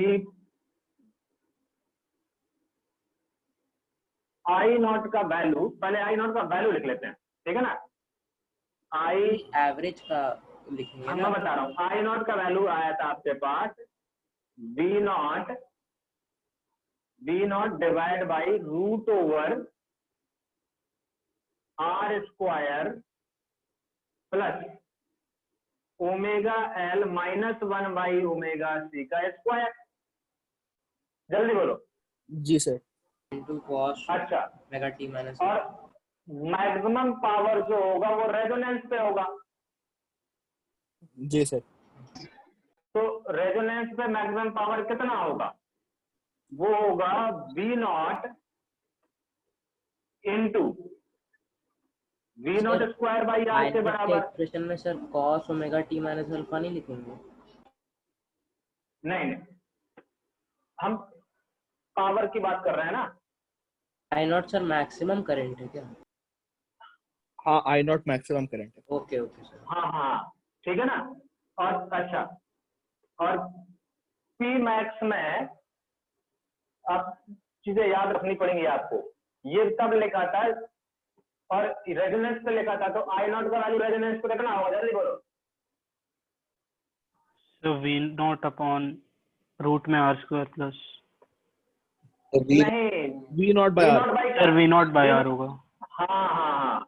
I नॉट का वैल्यू, पहले I नॉट का वैल्यू लिख लेते हैं, ठीक है ना। I एवरेज का लिखेंगे मैं ना। बता रहा हूँ, I नॉट का वैल्यू आया था आपके पास V not divide by root over R square plus omega L minus 1 by omega C का स्क्वायर। जल्दी बोलो। जी सर। इनटू cos अच्छा ओमेगा t माइनस। और मैक्सिमम पावर जो होगा वो रेजोनेंस पे होगा, जी सर। तो रेजोनेंस पे मैक्सिमम पावर कितना होगा? वो होगा V not into V not square by R के बराबर। एक्सप्रेशन में sir cos omega t minus alpha नहीं लिखेंगे? नहीं हम पावर की बात कर रहे हैं ना। आई नॉट सर मैक्सिमम करंट है क्या? हाँ, आई नॉट मैक्सिमम करंट है। Okay okay sir. हाँ ठीक है ना। और अच्छा, और P मैक्स में आप चीजें याद रखनी पड़ेंगी आपको, ये तब लिखा था और रेजोनेंस पे लिखा था, तो I नॉट का वैल्यू रेजोनेंस पे कितना होगा, जल्दी बोलो। तो वी नॉट अपॉन रूट में आर स्क्वायर प्लस नहीं, V naught by R. Sir V naught by R होगा। हाँ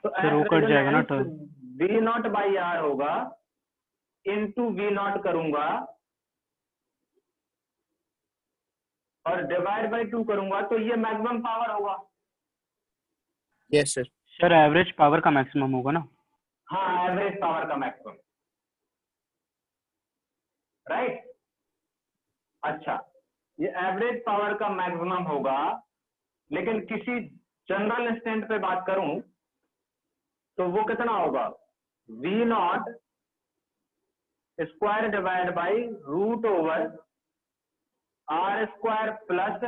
तो सर वो कट जाएगा ना term. V not by R होगा इंटू V नॉट करूंगा और डिवाइड बाई 2 करूंगा, तो ये मैक्सिमम पावर होगा। Yes sir. Sir average power का मैक्सिमम होगा ना। हाँ एवरेज पावर का मैक्सिमम, राइट। अच्छा ये एवरेज पावर का मैक्सिमम होगा, लेकिन किसी जनरल इंस्टेंट पे बात करूं तो वो कितना होगा, V naught square divide by root over R square plus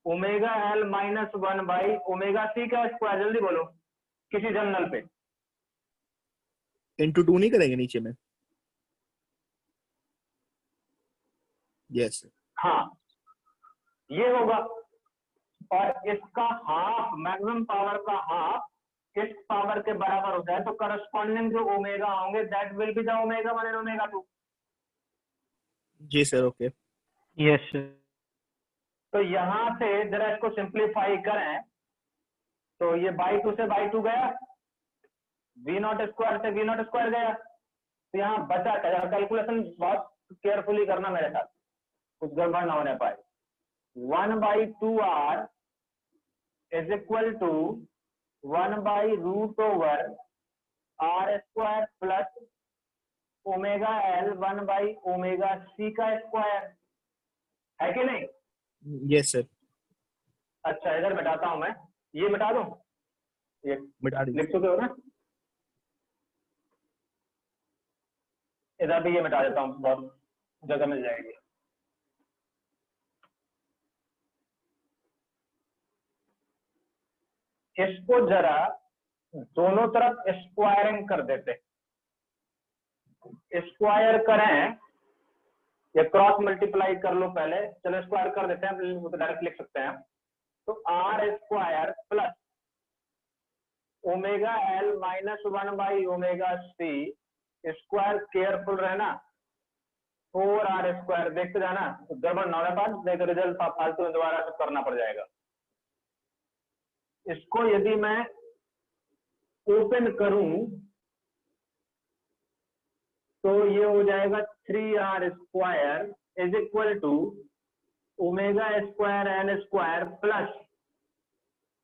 omega L minus 1 by omega C का स्क्वायर। जल्दी बोलो किसी जनरल पे। इंटू 2 नहीं करेंगे नीचे में? यस हाँ ये होगा, और इसका हाफ, मैक्सिमम पावर का हाफ इस पावर के बराबर होता है, तो करस्पॉन्डिंग जो ओमेगा होंगे that will be the omega 1 and omega 2। जी सर, ओके। Yes sir. तो यहां से जरा इसको सिंप्लीफाई करें तो ये बाई 2 से बाई 2 गया, वी नॉट स्क्वायर से वी नॉट स्क्वायर गया, तो यहाँ बचा क्या, कैलकुलेशन बहुत केयरफुली करना मेरे साथ, कुछ गड़बड़ ना होने पाए। 1/2r इज इक्वल टू 1/√ओवर R square plus omega L 1/ओमेगा सी का स्क्वायर, है कि नहीं? Yes sir. अच्छा इधर मिटाता हूं मैं, ये मिटा दूं, ये मिटा दीजिए। लिख चुके हो ना, इधर भी ये मिटा देता हूँ, बहुत जगह मिल जाएगी। इसको जरा दोनों तरफ स्क्वायरिंग कर देते, स्क्वायर करें या क्रॉस मल्टीप्लाई कर लो पहले, चलो स्क्वायर कर देते हैं, वो तो डायरेक्ट लिख सकते हैं। तो R square plus omega L minus 1/ओमेगा सी स्क्वायर, केयरफुल रहना, 4r स्क्वायर, देखते जाना तो गड़बड़ ना होने पास, देखो रिजल्ट फालतू में दोबारा सब करना पड़ जाएगा। इसको यदि मैं ओपन करूं तो ये हो जाएगा 3r square is equal to omega square N square plus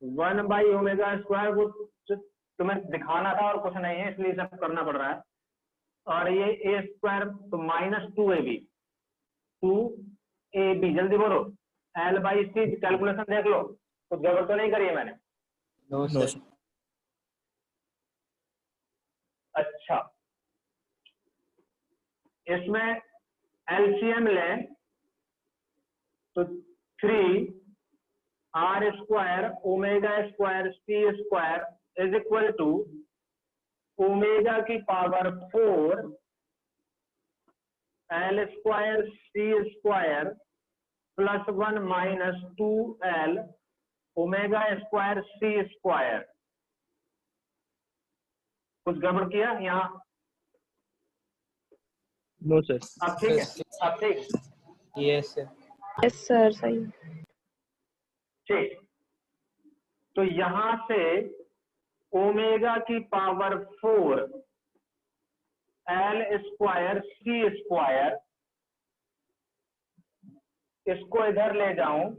1/ओमेगा स्क्वायर, वो तुम्हें दिखाना था और कुछ नहीं है इसलिए सब करना पड़ रहा है। और ये ए स्क्वायर तो माइनस 2ab, 2ab, जल्दी बोलो, l/c कैलकुलेशन देख लो, कुछ गड़बड़ तो नहीं करी है मैंने? No no sir. अच्छा इसमें एलसीएम लें तो 3r square omega square C square is equal to omega की power 4 L square C square plus 1 minus 2l omega square C square. कुछ गड़बड़ किया यहाँ? No sir. अब ठीक है, अब ठीक, यस सर। यस सर, सही। ठीक। तो यहां से ओमेगा की power 4 L square C square, इसको इधर ले जाऊं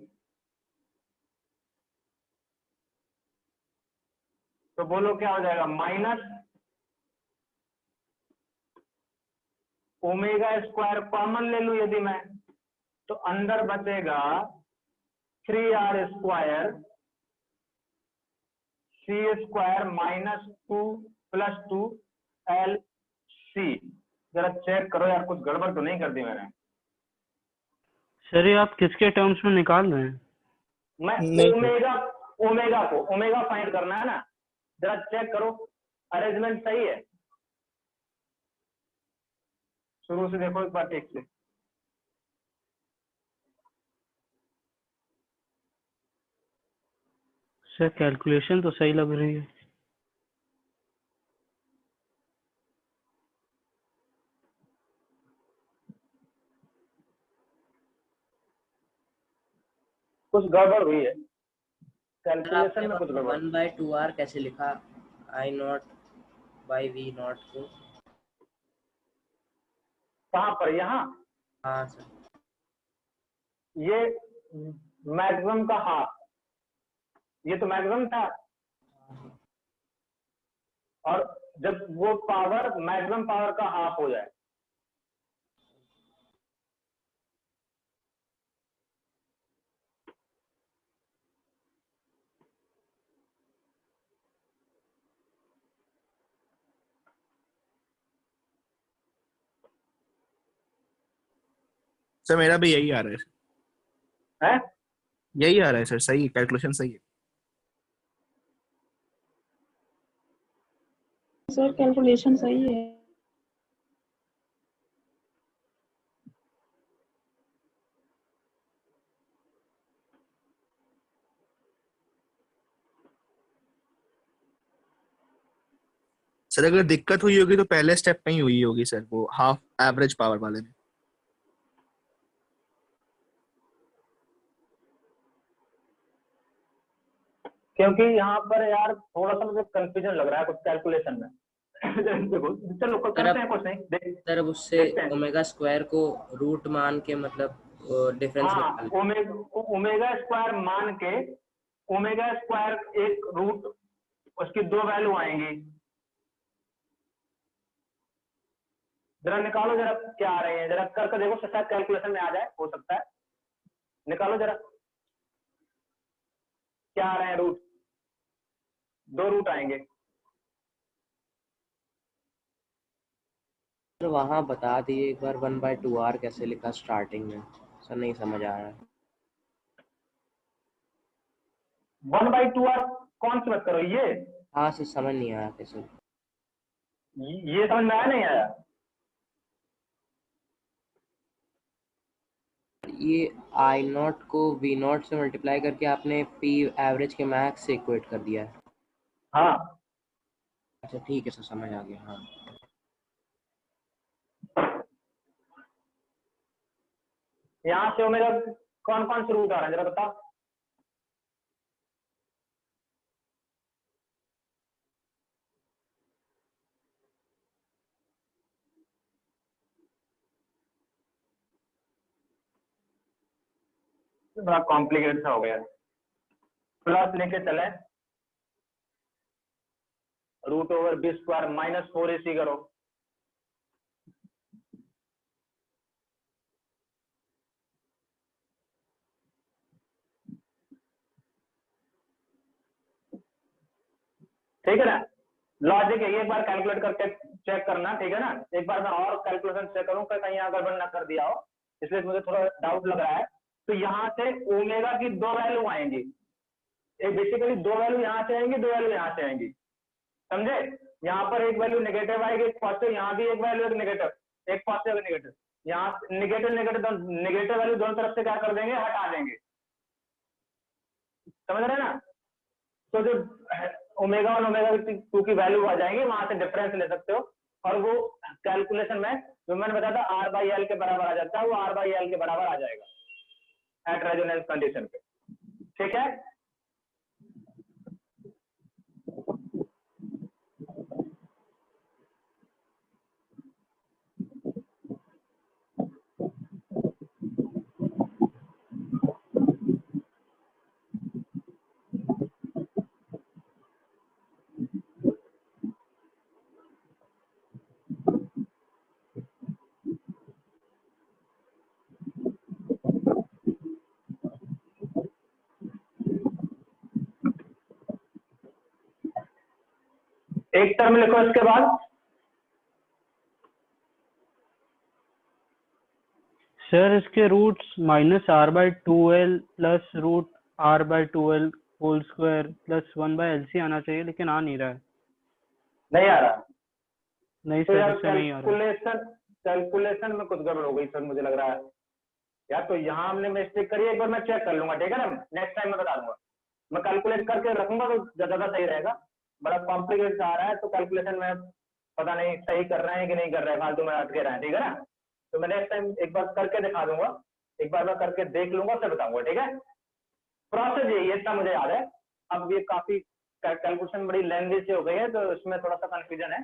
तो बोलो क्या हो जाएगा, माइनस ओमेगा स्क्वायर कॉमन ले लूं यदि मैं, तो अंदर बचेगा 3r square C square minus 2 plus 2l सी। जरा चेक करो यार, कुछ गड़बड़ तो नहीं कर दी मैंने? सर ये आप किसके टर्म्स में निकाल रहे हैं? मैं नहीं। ओमेगा फाइंड करना है ना, जरा चेक करो अरेंजमेंट सही है, शुरू से देखो एक बार ठीक से। सर कैलकुलेशन तो सही लग रही है। कुछ गड़बड़ हुई है सर कैलकुलेशन आपने में, कुछ गड़बड़। 1/2r कैसे लिखा, आई नॉट बाई वी नॉट को? कहाँ पर? यहाँ हाँ सर। ये मैक्सिमम का हाफ, ये तो मैक्सिमम था, और जब वो पावर मैक्सिमम पावर का हाफ हो जाए सर मेरा भी यही आ रहा है, है? यही आ रहा है सर, सही कैलकुलेशन सही है। सर कैलकुलेशन सही है। सर अगर दिक्कत हुई होगी तो पहले स्टेप में ही हुई होगी सर, वो हाफ एवरेज पावर वाले में। क्योंकि यहाँ पर यार थोड़ा सा मुझे कंफ्यूजन लग रहा है कुछ कैलकुलेशन में। देखो चलो करते हैं कुछ नहीं, सर अब उससे देखते हैं। ओमेगा स्क्वायर को रूट मान के मतलब डिफरेंस हाँ, निकाल ओमेगा स्क्वायर मान के, ओमेगा स्क्वायर एक रूट, उसकी दो वैल्यू आएंगी। जरा निकालो जरा क्या आ रहे हैं, जरा करके देखो, शायद कैलकुलेशन में आ जाए, हो सकता है। निकालो जरा क्या आ रहे हैं रूट, दो रूट आएंगे। सर वहाँ बता दिए एक बार 1/2r कैसे लिखा स्टार्टिंग में, सर नहीं समझ आ रहा है। 1/2r कौन सी बात करो, ये हाँ सर समझ नहीं आया कैसे। ये समझ में आया नहीं आया? ये आई नॉट को वी नॉट से मल्टीप्लाई करके आपने पी एवरेज के मैक्स से इक्वेट कर दिया है। हाँ अच्छा ठीक है सर समझ आ गया। हाँ यहाँ से ओमेगा कौन कौन से रूट आ रहा है जरा बताओ। बड़ा कॉम्प्लिकेटेड सा हो गया। प्लस लेके चले, root over B square minus 4ac करो। ठीक है ना, लॉजिक है, एक बार कैलकुलेट करके चेक करना, ठीक है ना। एक बार मैं और कैलकुलेशन चेक करूं कहीं यहाँ गड़बड़ ना कर दिया हो, इसलिए मुझे थोड़ा डाउट लग रहा है। तो यहाँ से ओमेगा की दो वैल्यू आएंगी, एक बेसिकली दो वैल्यू यहाँ से आएंगी, दो वैल्यू यहाँ से आएंगी, समझे। यहाँ पर एक वैल्यू नेगेटिव आएगी, एक पॉजिटिव, यहाँ भी एक वैल्यू एक नेगेटिव, एक पॉजिटिव एक नेगेटिव। यहाँ नेगेटिव नेगेटिव नेगेटिव वैल्यू दोनों तरफ से क्या कर देंगे, हटा देंगे, समझ रहे हैं ना। तो जो ओमेगा और ओमेगा 2 की वैल्यू आ जाएंगे, वहां से डिफरेंस ले सकते हो, और वो कैलकुलेशन में जो मैंने बताया था R/L के बराबर आ जाता है, वो R/L के बराबर आ जाएगा एट रेजोनेंस कंडीशन पे, ठीक है। एक टर्म लिखो इसके बाद, सर इसके roots -r/2l plus root r/2l whole square plus 1/LC आना चाहिए, लेकिन आ नहीं रहा है। नहीं आ रहा। नहीं तो सर, यार इससे नहीं आ रहा। कैलकुलेशन में कुछ गड़बड़ हो गई सर, मुझे लग रहा है यार। तो यहाँ हमने मिस्टेक करी है, एक बार मैं चेक कर लूंगा, ठीक है ना, नेक्स्ट टाइम मैं बता दूंगा। मैं कैलकुलेट करके रखूंगा तो ज्यादा सही रहेगा। बड़ा कॉम्प्लिकेट आ रहा है, तो कैलकुलेशन में पता नहीं सही कर रहे हैं कि नहीं कर रहे हैं, फालतू में अटके रहे हैं, ठीक है ना। तो मैं नेक्स्ट टाइम एक बार करके दिखा दूंगा, एक बार मैं करके देख लूंगा, फिर बताऊंगा, ठीक है। प्रोसेस यही है, इतना मुझे याद है। अब ये काफी कैलकुलेशन बड़ी लेंथी से हो गई है, तो इसमें थोड़ा सा कंफ्यूजन है,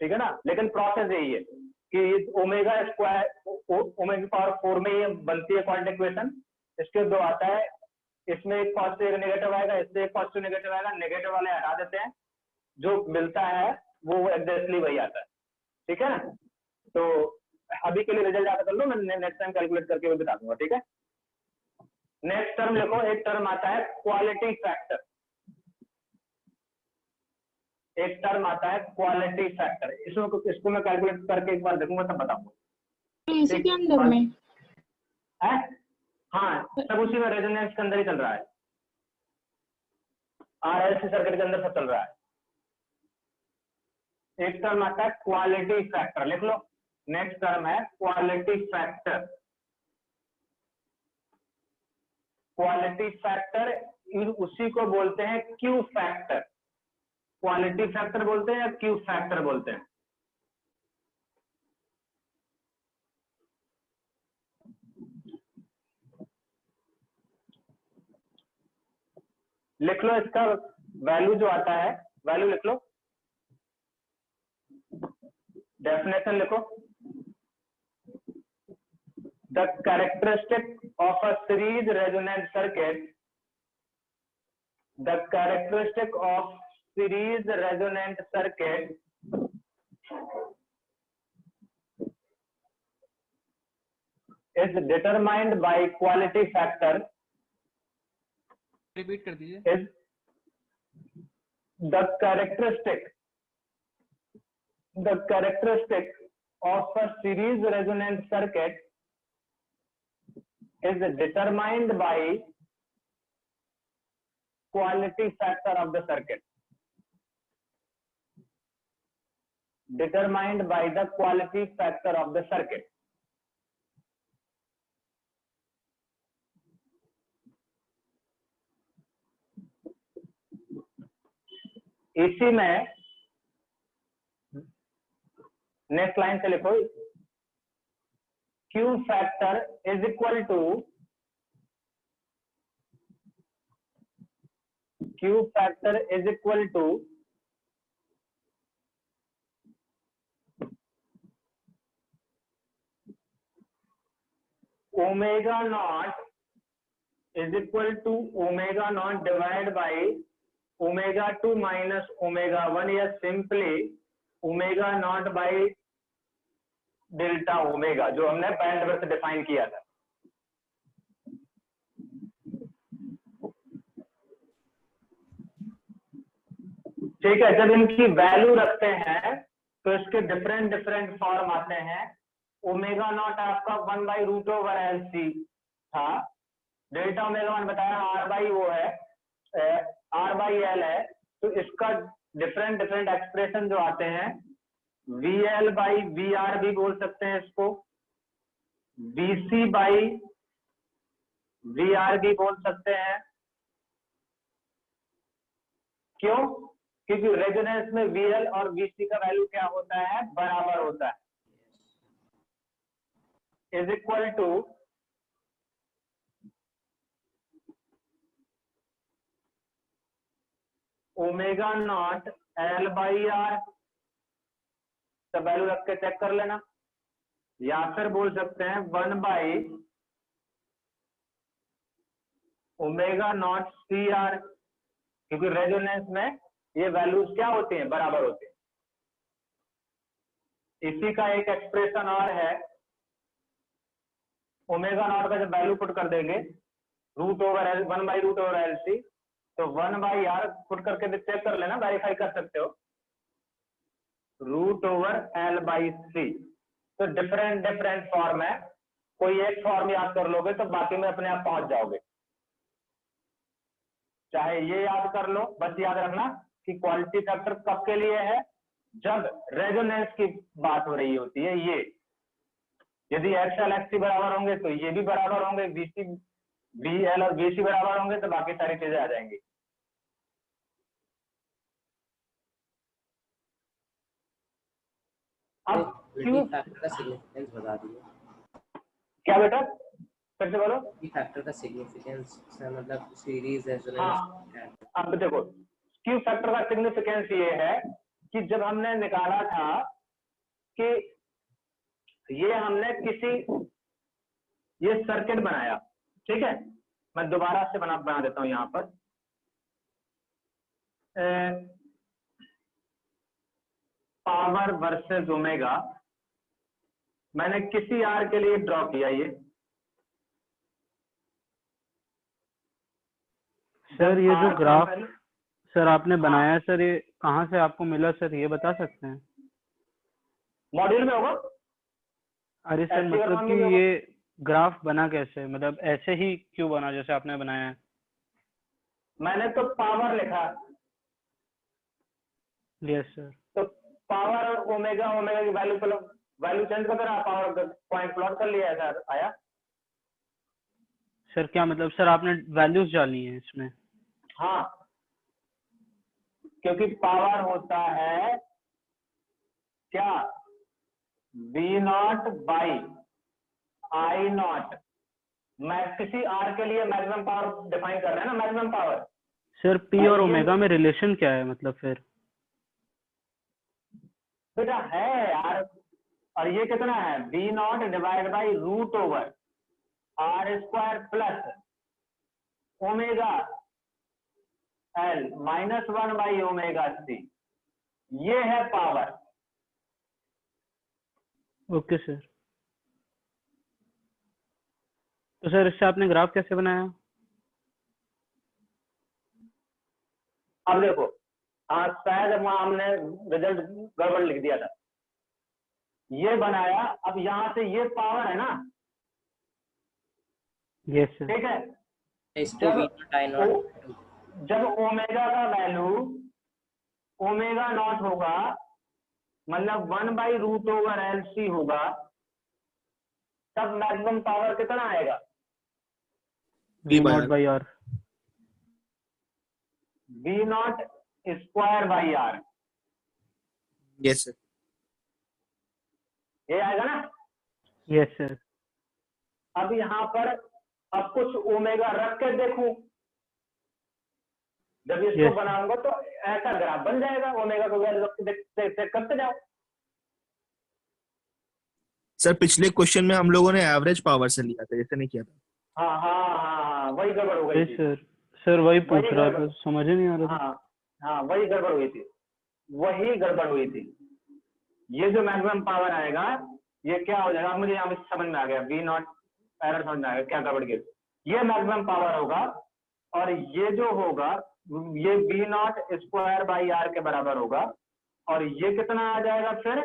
ठीक है ना। लेकिन प्रोसेस यही है कि ओमेगा स्क्वायर ओमेगा पावर 4 में ये बनती है क्वाड्रेटिक इक्वेशन। इसके दो आता है, इसमें एक पॉजिटिव एक नेगेटिव आएगा, इससे एक पॉजिटिव नेगेटिव आएगा, नेगेटिव वाले हटा देते हैं, जो मिलता है वो एग्जैक्टली वही आता है, ठीक है ना। तो अभी के लिए रिजल्ट याद कर लो, मैं नेक्स्ट टाइम कैलकुलेट करके वो बता दूंगा, ठीक है। नेक्स्ट टर्म लिखो, एक टर्म आता है क्वालिटी फैक्टर, एक टर्म आता है क्वालिटी फैक्टर। इसको मैं कैलकुलेट करके एक बार देखूंगा, तब बताऊंगा। इसी के अंदर में है? हाँ, सब उसी में रेजोनेंस के अंदर ही चल रहा है, आरएलसी सर्किट के अंदर सब चल रहा है। एक टर्म आता है क्वालिटी फैक्टर, लिख लो। नेक्स्ट टर्म है क्वालिटी फैक्टर। क्वालिटी फैक्टर उसी को बोलते हैं क्यू फैक्टर। क्वालिटी फैक्टर बोलते हैं या क्यू फैक्टर बोलते हैं? लिख लो इसका वैल्यू जो आता है, वैल्यू लिख लो, डेफिनेशन लिखो। The characteristic of a series resonant circuit, the characteristic of series resonant circuit is determined by quality factor, repeat कर दीजिए। is the characteristic of a series resonant circuit is determined by quality factor of the circuit, determined by the quality factor of the circuit। इसी में नेक्स्ट लाइन से लिखो, Q factor is equal to, Q factor is equal to omega naught is equal to omega naught divide by omega 2 minus omega 1 या simply omega naught by delta omega, जो हमने बैंडविड्थ डिफाइन किया था। ठीक है, जब इनकी वैल्यू रखते हैं तो इसके डिफरेंट डिफरेंट फॉर्म आते हैं। ओमेगा नॉट आपका 1/√/LC था, डेल्टा ओमेगा 1 बताया R/, वो है R/L है, तो इसका डिफरेंट डिफरेंट एक्सप्रेशन जो आते हैं, VL/VR भी बोल सकते हैं इसको, VC/VR भी बोल सकते हैं। क्यों? क्योंकि रेजोनेंस में VL और VC का वैल्यू क्या होता है? बराबर होता है, is equal to omega naught L/R। तो वैल्यू रख के चेक कर लेना, या फिर बोल सकते हैं 1/ओमेगा नॉट CR, क्योंकि रेजोनेंस में ये वैल्यूज क्या होती हैं? बराबर होती हैं। इसी का एक एक्सप्रेशन और है, ओमेगा नॉट का जब वैल्यू पुट कर देंगे √L 1/√LC, तो 1/R पुट करके भी चेक कर लेना, वेरीफाई कर सकते हो, √L/C। तो डिफरेंट डिफरेंट फॉर्म है, कोई एक फॉर्म याद कर लोगे तो बाकी में अपने आप पहुंच जाओगे। चाहे ये याद कर लो, बस याद रखना कि क्वालिटी फैक्टर कब के लिए है? जब रेजोनेंस की बात हो रही होती है। ये यदि XL XC बराबर होंगे तो ये भी बराबर होंगे, VL और VC बराबर होंगे तो बाकी सारी चीजें आ जाएंगी। अब क्यों फैक्टर का सिग्निफिकेंस बता दीजिए। क्या बेटा, फिर से बोलो। फैक्टर का सिग्निफिकेंस मतलब सीरीज रेजोनेंस। हाँ, अब देखो क्यू फैक्टर का सिग्निफिकेंस ये है कि जब हमने निकाला था कि ये हमने ये सर्किट बनाया, ठीक है, मैं दोबारा से बना देता हूं यहां पर। पावर वर्सेस ओमेगा मैंने किसी आर के लिए ड्रॉ किया। ये सर ये जो ग्राफ सर आपने बनाया सर, ये कहाँ से आपको मिला सर, ये बता सकते हैं? मॉड्यूल में होगा। अरे सर मतलब कि ये ग्राफ बना कैसे, मतलब ऐसे ही क्यों बना जैसे आपने बनाया है? मैंने तो पावर लिखा, यस सर। तो पावर और ओमेगा, ओमेगा की वैल्यू चेंज कर रहा, पावर पॉइंट प्लॉट कर लिया, ऐसा आया। सर क्या मतलब सर आपने वैल्यूज डाली है इसमें? हाँ, क्योंकि पावर होता है क्या, V not by I not. मैं किसी आर के लिए मैक्सिमम पावर डिफाइन कर रहे हैं ना, मैक्सिमम पावर। सर पी और ये ओमेगा में रिलेशन क्या है मतलब फिर? बेटा है यार, और ये कितना है, V not divide by root over R square plus omega L minus 1 by omega C, ये है पावर। Okay sir. तो सर इससे आपने ग्राफ कैसे बनाया? अब देखो, हाँ शायद वहां हमने रिजल्ट गड़बड़ लिख दिया था, ये बनाया। अब यहां से ये पावर है ना, यस सर। ठीक है। इसको V नॉट I नॉट जब ओमेगा का वैल्यू ओमेगा नॉट होगा, मतलब 1 बाई रूट ओवर LC होगा, तब मैक्सिमम पावर कितना आएगा, V not by R. V not square by R, yes sir. ये आएगा ना। Yes sir. अब यहाँ पर अब कुछ ओमेगा रख के देखूं, जब इसको Yes. बनाऊंगा तो ऐसा ग्राफ बन जाएगा, ओमेगा को वैल्यू रख के चेक करते जाओ। सर पिछले क्वेश्चन में हम लोगों ने एवरेज पावर से लिया था, ऐसे नहीं किया था। हाँ हाँ हाँ हाँ, वही गड़बड़ हो गई यस थी। सर। सर वही पूछ वही रहा गड़बड़। था, समझ ही नहीं आ रहा था। हाँ हाँ, वही गड़बड़ हुई थी, वही गड़बड़ हुई थी। ये जो मैक्सिमम पावर आएगा, ये क्या हो जाएगा, मुझे यहाँ पे समझ में आ गया, V नॉट एरर समझ में आ गया क्या गड़बड़ की। ये मैक्सिमम पावर होगा, और ये जो होगा ये V not square by R के बराबर होगा, और ये कितना आ जाएगा फिर,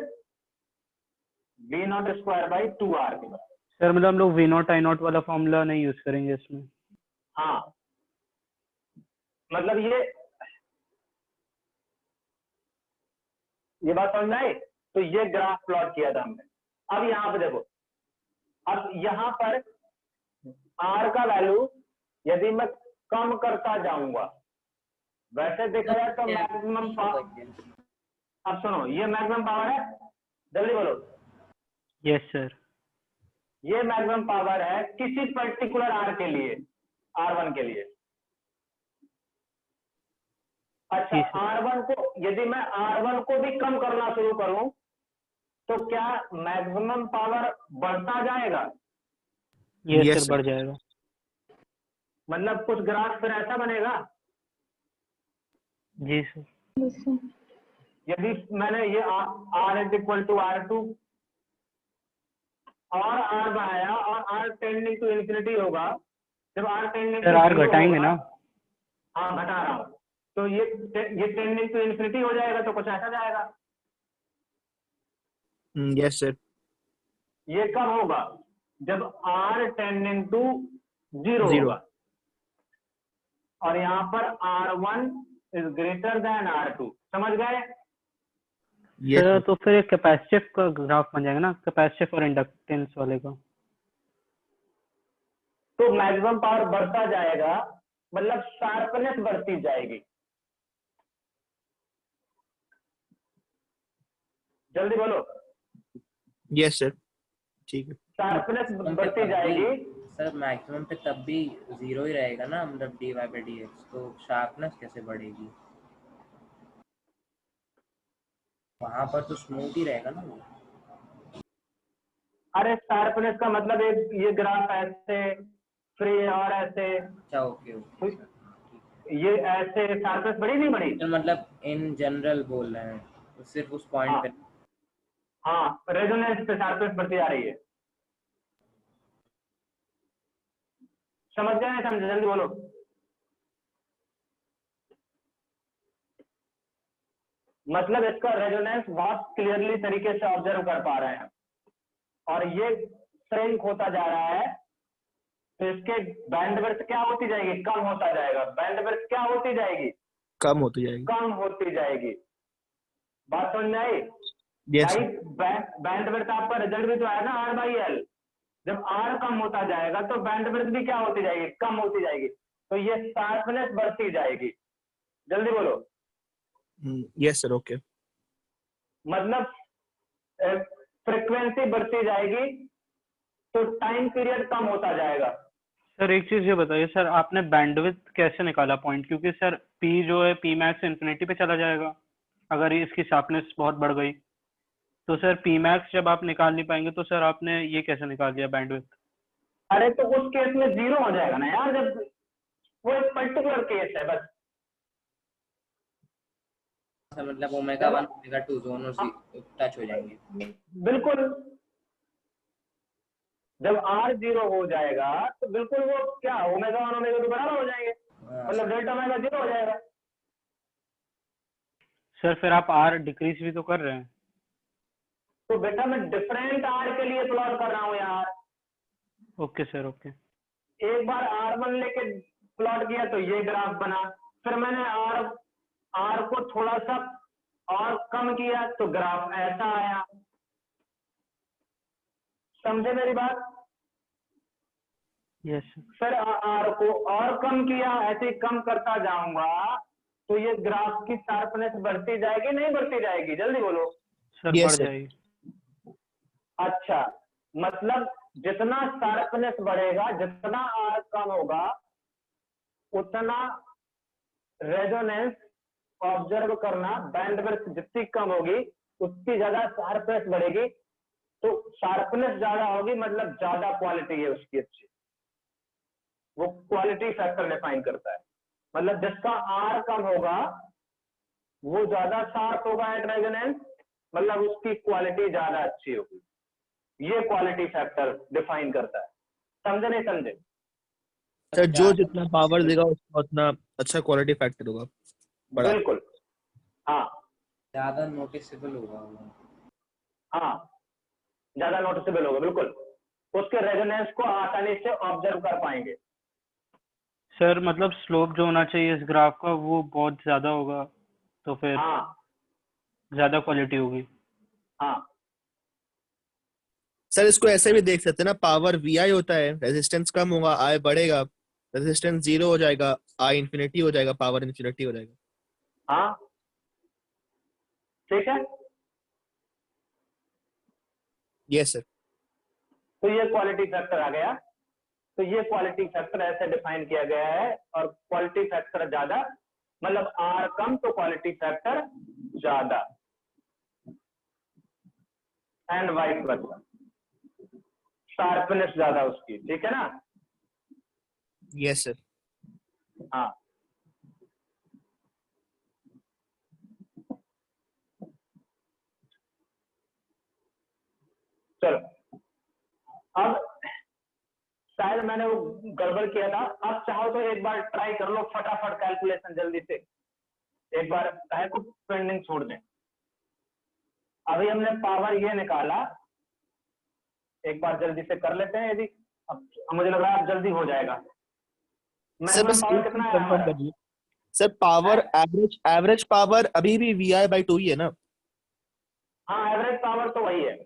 V not square by 2R के बराबर। सर मतलब हम लोग V नॉट I नॉट वाला फॉर्मूला नहीं यूज करेंगे इसमें? हाँ, मतलब ये बात समझ में आई। तो ये ग्राफ प्लॉट किया था हमने। अब यहाँ पे देखो, अब यहाँ पर R का वैल्यू यदि मैं कम करता जाऊंगा, वैसे देखा जाए तो मैक्सिमम पावर, अब सुनो, ये मैक्सिमम पावर है, जल्दी बोलो। Yes sir. ये मैक्सिमम पावर है किसी पर्टिकुलर R के लिए, R1 के लिए। अच्छा, जी सर। R1 को यदि मैं R1 को भी कम करना शुरू करूं, तो क्या मैक्सिमम पावर बढ़ता जाएगा? Yes Yes, sir, sir. बढ़ जाएगा। मतलब कुछ ग्राफ फिर ऐसा बनेगा, जी सर। Yes, sir. यदि मैंने ये R इक्वल टू R2 और R बढ़ाया और R टेंडिंग टू इन्फिनिटी होगा, जब R टेंडिंग सर आर घटाएंगे ना? हाँ घटा रहा हूं, तो ये टेंडिंग टू इन्फिनिटी हो जाएगा, तो कुछ ऐसा जाएगा। Yes sir. ये कब होगा, जब R टेंडिंग टू 0 Zero. होगा, और यहाँ पर R1 is greater than R2। समझ गए? Yes, sir sir. तो फिर एक कैपेसिटिव का ग्राफ बन जाएगा ना, कैपेसिटिव और इंडक्टेंस वाले का। तो मैक्सिमम पावर बढ़ता जाएगा, मतलब शार्पनेस बढ़ती जाएगी। जल्दी बोलो, Yes, sir. ठीक है। शार्पनेस बढ़ती जाएगी। सर मैक्सिमम पे तब भी 0 ही रहेगा ना, मतलब dy/dx, तो शार्पनेस कैसे बढ़ेगी? वहां पर तो स्मूथ ही रहेगा ना वो। अरे शार्पनेस का मतलब ये ग्राफ ऐसे फ्री और ऐसे, अच्छा ओके ओके सर। ये ऐसे शार्पनेस बढ़ी नहीं बढ़ी? तो मतलब इन जनरल बोल रहे हैं, तो सिर्फ उस पॉइंट हाँ। पे। हाँ, रेजोनेंस पे शार्पनेस बढ़ती जा रही है। समझ गए नहीं समझे? जल्दी बोलो। मतलब इसका रेजोनेंस बहुत क्लियरली तरीके से ऑब्जर्व कर पा रहे हैं, और ये श्रिंक होता जा रहा है तो इसके बैंडविड्थ क्या होती जाएगी, कम होता जाएगा। बैंडविड्थ क्या होती जाएगी, कम होती जाएगी। कम होती जाएगी। बात समझ में आई? यस भाई बैंडविड्थ आपका रिजल्ट भी तो आया ना R बाई L। जब R कम होता जाएगा तो बैंडविड्थ भी क्या होती जाएगी, कम होती जाएगी। तो ये शार्पनेस बढ़ती जाएगी। जल्दी बोलो। Yes sir okay. मतलब फ्रीक्वेंसी बढ़ती जाएगी तो टाइम पीरियड कम होता जाएगा। सर एक चीज ये बताइए सर, आपने बैंडविड्थ कैसे निकाला पॉइंट? क्योंकि सर पी जो है पी मैक्स इन्फिनिटी पे चला जाएगा अगर इसकी शार्पनेस बहुत बढ़ गई। तो सर पी मैक्स जब आप निकाल नहीं पाएंगे तो सर आपने ये कैसे निकाल दिया बैंडविड्थ? अरे तो उस केस में 0 हो जाएगा ना यार, जब वो एक पर्टिकुलर केस है बस। मतलब ओमेगा 1 ओमेगा 2 दोनों से टच हो जाएंगे। बिल्कुल, जब R 0 हो जाएगा तो बिल्कुल वो क्या ओमेगा 1 ओमेगा 2 बराबर हो जाएंगे, मतलब डेल्टा ओमेगा 0 हो जाएगा। सर फिर आप आर डिक्रीज भी तो कर रहे हैं। तो बेटा मैं डिफरेंट R के लिए प्लॉट कर रहा हूँ यार। Okay sir okay. एक बार R1 लेके प्लॉट किया तो ये ग्राफ बना, फिर मैंने R को थोड़ा सा और कम किया तो ग्राफ ऐसा आया। समझे मेरी बात? यस फिर R को और कम किया, ऐसे कम करता जाऊंगा तो ये ग्राफ की शार्पनेस बढ़ती जाएगी नहीं बढ़ती जाएगी? जल्दी बोलो। सर Yes, बढ़ sir. जाएगी। अच्छा, मतलब जितना शार्पनेस बढ़ेगा, जितना R कम होगा, उतना रेजोनेंस ऑब्जर्व करना, बैंडविड्थ जितनी कम होगी उतनी ज्यादा शार्पनेस बढ़ेगी। तो शार्पनेस ज्यादा होगी मतलब ज्यादा क्वालिटी है उसकी अच्छी। वो क्वालिटी फैक्टर डिफाइन करता है। मतलब जिसका R कम होगा वो ज्यादा शार्प होगा एट रेजोनेंस, मतलब उसकी क्वालिटी ज्यादा अच्छी होगी। ये क्वालिटी फैक्टर डिफाइन करता है। समझे नहीं समझे? सर जो जितना पावर देगा उसका उतना अच्छा क्वालिटी फैक्टर होगा बड़ा। बिल्कुल, हाँ ज्यादा नोटिसेबल होगा वो। हाँ, ज्यादा नोटिसेबल होगा, बिल्कुल। उसके रेजोनेंस को आसानी से ऑब्जर्व कर पाएंगे। सर मतलब स्लोप जो होना चाहिए इस ग्राफ का वो बहुत ज्यादा होगा तो फिर हाँ ज्यादा क्वालिटी होगी। हाँ सर इसको ऐसे भी देख सकते हैं ना, पावर VI होता है, रेजिस्टेंस कम होगा I बढ़ेगा, रेजिस्टेंस 0 हो जाएगा I इंफिनिटी हो जाएगा, पावर इंफिनिटी हो जाएगा। हाँ, ठीक है। Yes sir. तो ये क्वालिटी फैक्टर आ गया। तो ये क्वालिटी फैक्टर ऐसे डिफाइन किया गया है। और क्वालिटी फैक्टर ज्यादा मतलब R कम तो क्वालिटी फैक्टर ज्यादा, एंड वाइस वर्सा, शार्पनेस ज्यादा उसकी। ठीक है ना? Yes sir. हाँ, चलो अब शायद मैंने वो गड़बड़ किया था। अब चाहो तो एक बार ट्राई कर लो, फटाफट कैलकुलेशन जल्दी से एक बार, चाहे कुछ पेंडिंग छोड़ दें। अभी हमने पावर ये निकाला, एक बार जल्दी से कर लेते हैं। यदि अब मुझे लग रहा है अब जल्दी हो जाएगा। सर बस मैक्सिमम पावर एक कितना चीज है कंफर्म हमारा? करिए सर, पावर एवरेज पावर अभी भी VI/2 ही है ना? हाँ, एवरेज पावर तो वही है,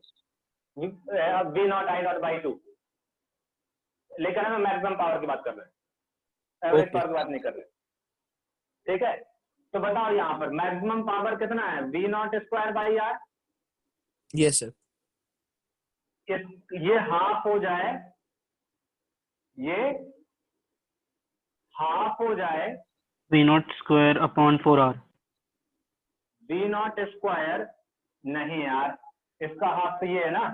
V0I0/2, लेकिन हम मैक्सिमम पावर की बात कर रहे हैं, एवरेज Okay. पावर की बात नहीं कर रहे। ठीक है, तो बताओ यहाँ पर मैक्सिमम पावर कितना है? V0² R। Yes sir. ये हाफ हो जाए, ये हाफ हो जाए V0²/4R। V0² नहीं यार, इसका हाफ तो ये है ना।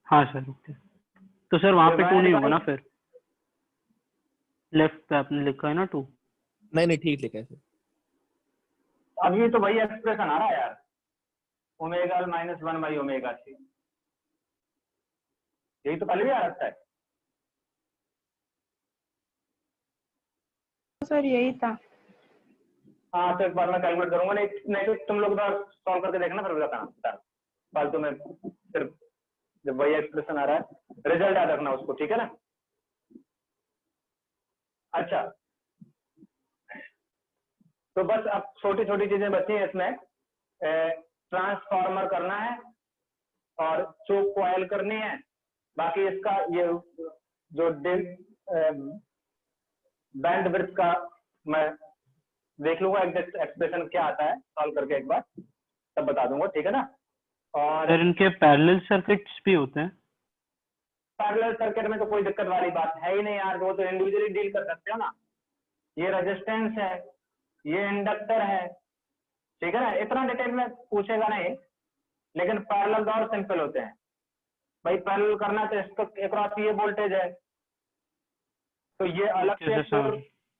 हाँ सर ओके। तो सर वहाँ पे 2 नहीं होगा ना फिर? लेफ्ट पे आपने लिखा है ना 2। नहीं ठीक लिखा है सर। अभी तो वही एक्सप्रेशन आ रहा है यार, ω-1/ωc, यही तो पहले भी आ रहा है। सर यही था। हाँ, तो एक बार मैं कैलकुलेट करूंगा, नहीं तो तुम लोग सॉल्व करके देखना फिर बताना। फालतू में सिर्फ जब वही एक्सप्रेशन आ रहा है रिजल्ट याद रखना उसको, ठीक है ना। अच्छा, तो बस अब छोटी छोटी चीजें बची हैं इसमें, ट्रांसफार्मर करना है और चोक कॉइल करनी है। बाकी इसका ये जो बैंड विड्थ का मैं देख लूंगा एग्जैक्ट एक्सप्रेशन क्या आता है, सॉल्व करके एक बार तब बता दूंगा, ठीक है ना। और सर इनके पैरेलल सर्किट्स भी होते हैं? पैरेलल सर्किट में तो कोई दिक्कत वाली बात है ही नहीं यार, वो तो इंडिविजुअली डील कर सकते हो ना। ये रेजिस्टेंस है, ये इंडक्टर है, ठीक है ना, इतना डिटेल में पूछेगा नहीं, लेकिन पैरेलल और सिंपल होते हैं भाई। पैरेलल करना तो इसको अक्रॉस ये वोल्टेज है, तो ये अलग से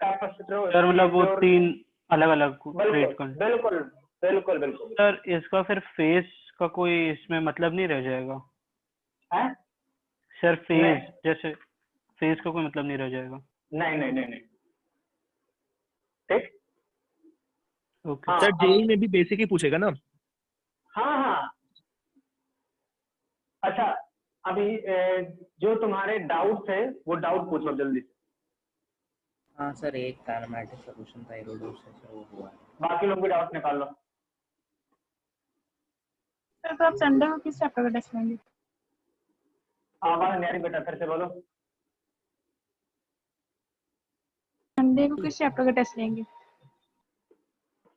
कैपेसिटर। सर मतलब वो तीन अलग अलग रेट का। बिल्कुल बिल्कुल बिल्कुल। सर इसका फिर फेस का कोई इसमें मतलब नहीं रह जाएगा? है सर फेस, जैसे फेस का कोई मतलब नहीं रह जाएगा? नहीं नहीं नहीं नहीं, ठीक। ओके हाँ, सर जेई में भी बेसिक ही पूछेगा ना? हाँ हाँ। अच्छा, अभी जो तुम्हारे डाउट थे वो डाउट पूछो जल्दी से। हाँ सर, एक काइनेमेटिक सॉल्यूशन था एरोडोस से, सर वो हुआ है। बाकी लोग भी डाउट निकाल लो। सर तो आप संडे को किस चैप्टर का टेस्ट लेंगे? आवाज नहीं आ रही बेटा, फिर से बोलो। संडे को किस चैप्टर का टेस्ट लेंगे?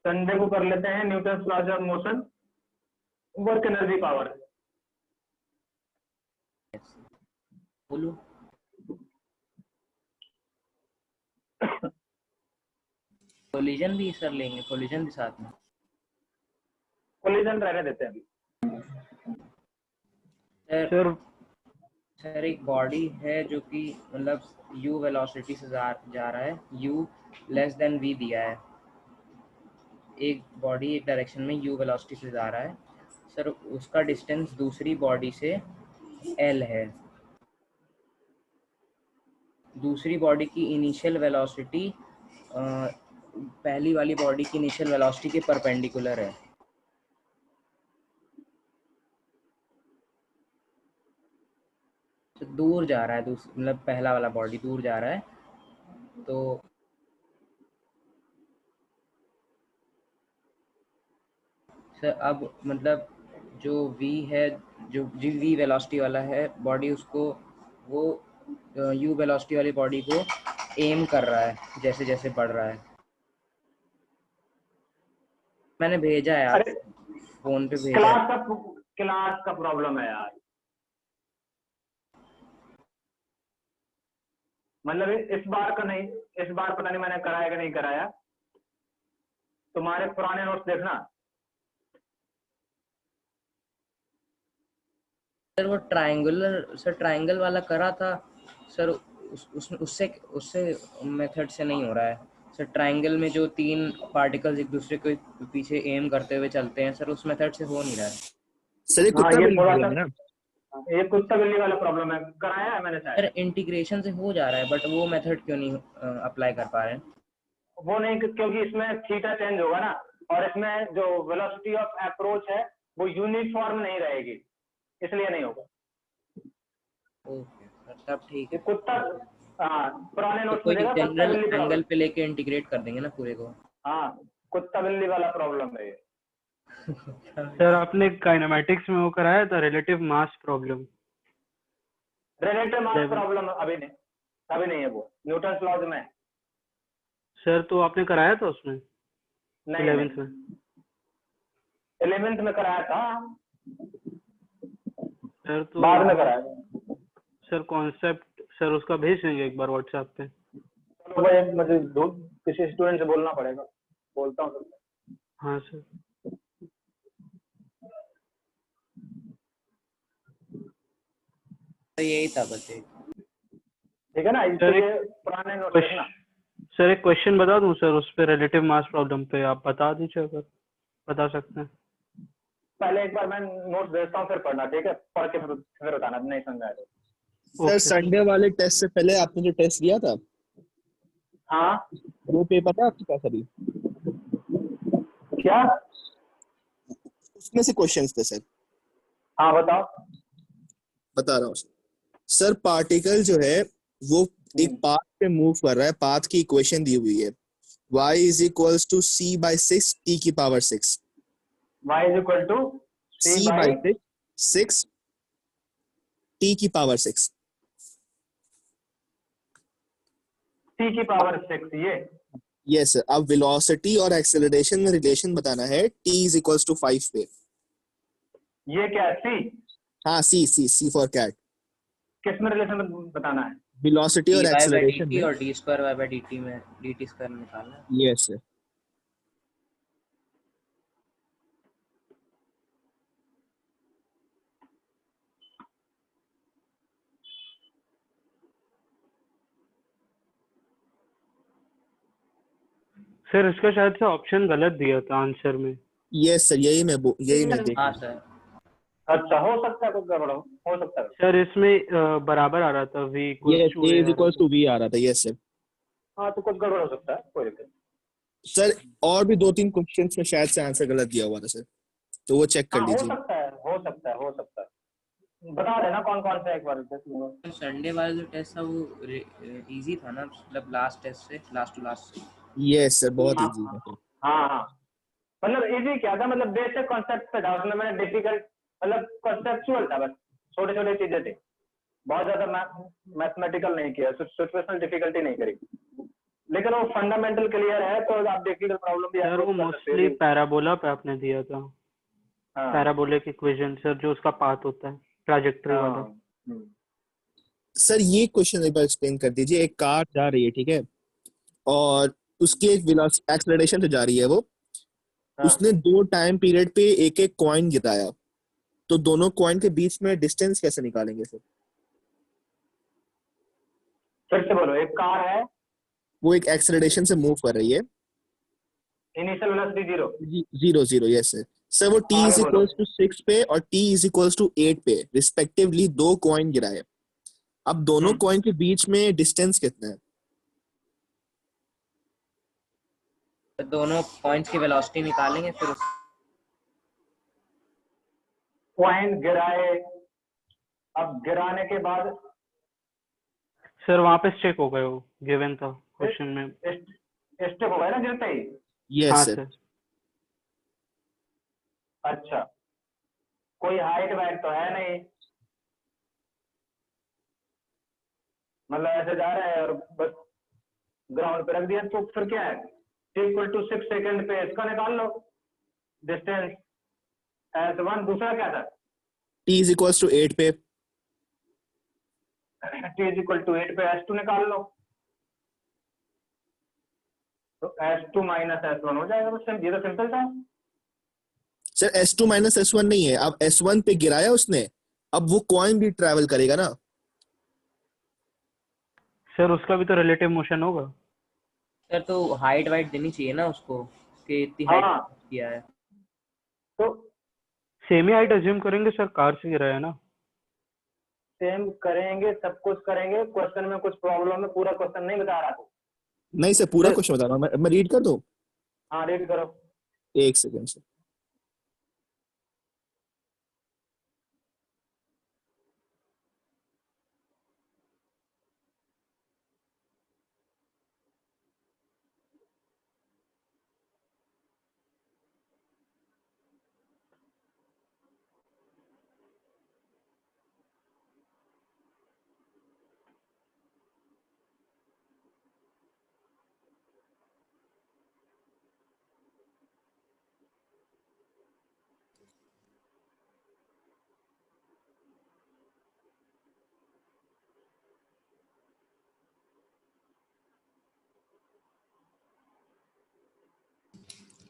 संडे को कर लेते हैं Newton laws of motion, work energy power. बोलो। कोलिजन भी सर लेंगे, कोलिजन भी साथ में। कोलिजन रहने देते हैं अभी। सर एक बॉडी है जो कि मतलब u वेलोसिटी से जा रहा है, u लेस देन v दिया है। एक बॉडी एक डायरेक्शन में u वेलोसिटी से जा रहा है सर, उसका डिस्टेंस दूसरी बॉडी से l है। दूसरी बॉडी की इनिशियल वेलोसिटी पहली वाली बॉडी की इनिशियल वेलोसिटी के परपेंडिकुलर है। तो दूर जा रहा है, मतलब पहला वाला बॉडी दूर जा रहा है, तो सर अब मतलब जो v है, जो v वेलोसिटी वाला है बॉडी, उसको वो u वेलोसिटी वाली बॉडी को एम कर रहा है जैसे जैसे बढ़ रहा है। मैंने भेजा है, आप फोन पे भेजा है। क्लास का प्रॉब्लम है यार, मतलब इस बार का नहीं, इस बार पता नहीं मैंने कराया कि नहीं कराया। तुम्हारे पुराने नोट्स देखना। सर वो ट्रायंगल वाला करा था सर, उससे मेथड से नहीं हो रहा है सर। ट्रायंगल में जो तीन पार्टिकल्स एक दूसरे के पीछे एम करते हुए चलते हैं सर, उस मेथड से हो नहीं रहा है सर। ये कुत्ता बिल्ली थोड़ा वाला है ना? ये कुत्ता बिल्ली वाला प्रॉब्लम है, कराया है मैंने सर। शायद। इंटीग्रेशन से हो जा रहा है, बट वो मेथड क्यों नहीं अप्लाई कर पा रहे हैं? वो नहीं, क्योंकि इसमें थीटा चेंज होगा ना, और इसमें जो वेलोसिटी ऑफ अप्रोच है वो यूनिफॉर्म नहीं रहेगी, इसलिए नहीं होगा। ओके सर, तब ठीक ये है। कुत्ता, हाँ पुराने तो नोट्स कोई में देखा, कुत्ता जनरल बिल्ली एंगल प्रॉब्लम। पे लेके इंटीग्रेट कर देंगे ना पूरे को। हाँ, कुत्ता बिल्ली वाला प्रॉब्लम है ये। सर आपने काइनेमेटिक्स में वो कराया था relative mass problem? Relative mass problem अभी नहीं है, वो न्यूटन लॉज में। सर तो आपने कराया था उसमें? नहीं 11th में? 11th में कराया था सर तो बाद में कराया। सर कॉन्सेप्ट सर उसका भेज देंगे एक बार व्हाट्सएप पे? चलो भाई, मुझे किसी स्टूडेंट से बोलना पड़ेगा, बोलता हूँ। हाँ सर। तो यही था बस एक। ठीक है ना, सर ये पुराने नोट देखना। सर एक क्वेश्चन बता दूं सर उस पे, रिलेटिव मास प्रॉब्लम पे? आप बता दीजिए अगर बता सकते हैं। पहले एक बार मैं नोट्स भेजता हूँ, फिर पढ़ना, ठीक है? पढ़ के फिर बताना, नहीं समझा है तो। सर संडे वाले टेस्ट से पहले आपने जो टेस्ट दिया था, हाँ वो पेपर था आपके पास अभी? क्या? उसमें से क्वेश्चंस थे सर। हाँ बताओ। बता रहा हूँ सर। पार्टिकल जो है वो एक पाथ पे मूव कर रहा है, पाथ की इक्वेशन दी हुई है y is equals to c by 6 t की power 6, y is equal to c c by by 6 t की पावर 6। t की पावर 6 ये। Yes sir. अब वेलोसिटी और एक्सेलरेशन में रिलेशन बताना है t is equals to 5 पे। ये क्या है c? हाँ c फॉर कैट। किस में रिलेशन बताना है? वेलोसिटी और dy by एक्सेलरेशन dt में। और d square y by dt में dt square निकालना है। Yes sir. सर इसका शायद से ऑप्शन गलत दिया था आंसर में। यस सर, यही मैं देख। हाँ सर। अच्छा, हो सकता है कुछ गड़बड़ हो सकता है। सर इसमें बराबर आ रहा था v yes equals to a a is equals to v आ रहा था। Yes sir. हाँ तो कुछ गड़बड़ हो सकता है, कोई दिक्कत नहीं। सर और भी 2-3 क्वेश्चंस में शायद से आंसर गलत दिया हुआ था सर, तो वो चेक कर हाँ हो लीजिए। सकता है, हो सकता है, हो सकता है। बता देना कौन कौन सा एक बार देख लूंगा। संडे वाला जो टेस्ट था वो इजी था ना, मतलब लास्ट टेस्ट से लास्ट टू लास्ट से। यस सर, बहुत हाँ इजी है। हाँ हाँ, मतलब इजी क्या था, मतलब बेसिक कॉन्सेप्ट पे था उसमें, मैंने डिफिकल्ट मतलब कॉन्सेप्चुअल था, बस छोटे छोटे चीजें थी, बहुत ज्यादा मैथमेटिकल नहीं किया, सिचुएशनल डिफिकल्टी नहीं करी, लेकिन वो फंडामेंटल क्लियर है तो आप डिफिकल्ट प्रॉब्लम भी सर वो मोस्टली पैराबोला पे आपने दिया था। हाँ पैराबोलिक इक्वेशन सर, जो उसका पाथ होता है ट्रैजेक्टरी वाला। हाँ सर ये क्वेश्चन एक बार एक्सप्लेन कर दीजिए। एक कार जा रही है, ठीक है, और उसकी एक वेलोसिटी एक्सेलरेशन से जा रही है वो। हाँ। उसने 2 टाइम पीरियड पे एक एक कॉइन गिराया, तो दोनों कॉइन के बीच में डिस्टेंस कैसे निकालेंगे सर? फिर से बोलो। एक कार है, वो एक एक्सेलरेशन से मूव कर रही है। Initial velocity 0। 0 yes sir. Sir वो t आगे is बोलो। equals to 6 पे और t is equals to 8 पे रिस्पेक्टिवली 2 कॉइन गिराए। अब दोनों कॉइन के बीच में डिस्टेंस कितना है? तो दोनों पॉइंट्स की वेलोसिटी निकालेंगे, फिर कॉइन गिराए, अब गिराने के बाद सर वहाँ पे चेक हो गए, वो गिवन था क्वेश्चन में। स्टेप होगा ना गिरते ही। यस हाँ सर। सर। अच्छा, कोई हाइट वाइट तो है नहीं, मतलब ऐसे जा रहे हैं और बस ग्राउंड पे रख दिया, तो फिर क्या है, इक्वल टू 6 सेकंड पे इसका निकाल लो डिस्टेंस s1। दूसरा क्या था, t is equals to 8 पे। t इज इक्वल टू 8 पे s2 निकाल लो, तो s2 माइनस s1 हो जाएगा। बस ये तो सिंपल था। सर s2 माइनस s1 नहीं है, अब s1 पे गिराया उसने, अब वो कॉइन भी ट्रैवल करेगा ना। सर उसका भी तो रिलेटिव मोशन होगा। सर तो हाइट वाइट देनी चाहिए ना उसको, कि इतनी हाइट हाँ किया है। तो सेम ही हाइट अज्यूम करेंगे सर, कार से गिरा है ना। सेम करेंगे, सब कुछ करेंगे। क्वेश्चन में कुछ प्रॉब्लम है, पूरा क्वेश्चन नहीं बता रहा तू। नहीं सर, पूरा क्वेश्चन बता रहा हूँ मैं रीड कर दूं? हाँ रीड करो। 1 सेकंड सर।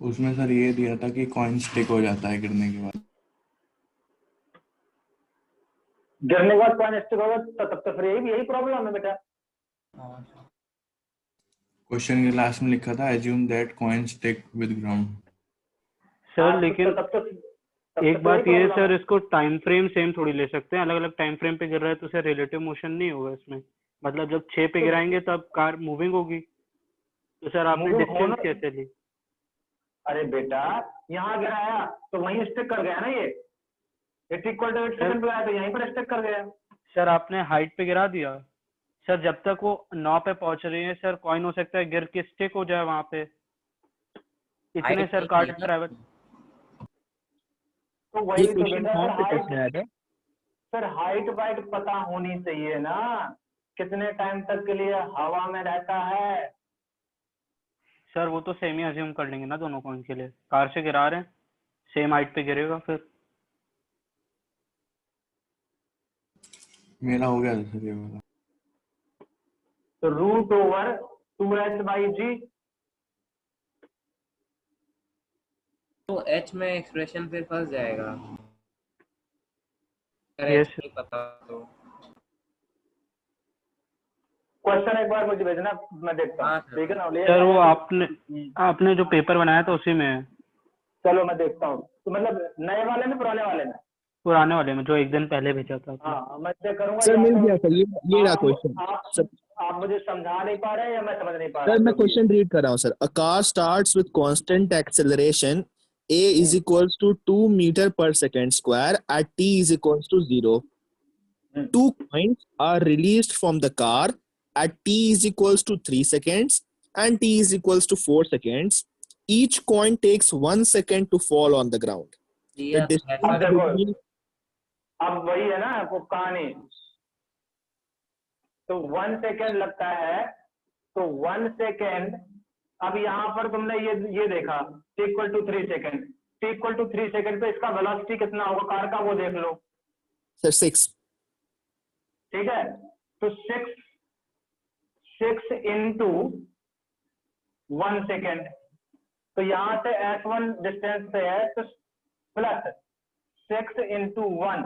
उसमें सर ये दिया था कि कॉइन स्टिक हो जाता है गिरने के बाद। गिरने के बाद कॉइन स्टिक होगा तो तब तो फिर यही प्रॉब्लम है बेटा। क्वेश्चन के लास्ट में लिखा था assume that coin stick with ground. Sir लेकिन तब तो एक बात ये है सर, इसको टाइम फ्रेम सेम थोड़ी ले सकते हैं, अलग अलग टाइम फ्रेम पे गिर रहा है तो सर रिलेटिव मोशन नहीं होगा इसमें। मतलब जब 6 पे गिराएंगे तब कार मूविंग होगी, तो सर आपने डिस्टेंस कैसे ली? अरे बेटा यहाँ गिराया तो वहीं स्टिक कर गया ना, ये इट इक्वल टू 8 सेकंड पे आया तो यहीं पर स्टक कर गया। सर आपने हाइट पे गिरा दिया सर, जब तक वो 9 पे पहुंच रही है सर, कॉइन हो सकता है गिर के स्टिक हो जाए वहां पे, इतने हाइट सर नहीं कार्ड थी। ट्रैवल। तो ये वही तो क्वेश्चन बेटा कहाँ सर पे हाइट, पूछ रहा था? सर हाइट वाइट पता होनी चाहिए ना, कितने टाइम तक के लिए हवा में रहता है। सर वो तो सेम ही अज्यूम कर लेंगे ना दोनों कॉइन के लिए, कार से गिरा रहे हैं सेम हाइट पे गिरेगा फिर। मेरा हो गया था सर ये वाला। तो रूट ओवर 2h/g। तो एच में एक्सप्रेशन फिर फंस जाएगा अगर Yes, एच नहीं पता तो। क्वेश्चन एक बार मुझे भेजना, मैं देखता हाँ हूँ, सर। ठीक है ना। ले सर वो आया आपने जो पेपर बनाया था उसी में है, चलो मैं देखता हूँ। तो मतलब नए वाले में पुराने वाले में? पुराने वाले में जो एक दिन पहले भेजा था आपने। हाँ मैं चेक करूंगा। सर या मिल तो गया सर, ये रहा क्वेश्चन। सर आप मुझे समझा नहीं पा रहे हैं या मैं समझ नहीं पा रहा सर हूँ, मैं जो भी है। क्वेश्चन रीड कर रहा हूँ sir. A car starts with constant acceleration a is equals to 2 meter per second square at t is equals to 0. Two coins are released from the car at t is equals to 3 seconds and t is equals to 4 seconds. Each coin takes 1 second to fall on the ground. The दिया तो है distance अब सर। देखो, between अब वही है ना वो कहानी। तो 1 सेकेंड लगता है, तो 1 सेकेंड। अब यहाँ पर तुमने ये देखा equal to 3 second, equal to 3 second पे इसका वेलोसिटी कितना होगा कार का, वो देख लो। सर 6. ठीक है, तो 6 इंटू 1 सेकेंड, तो यहाँ से S1 डिस्टेंस पे है, तो प्लस 6 इंटू 1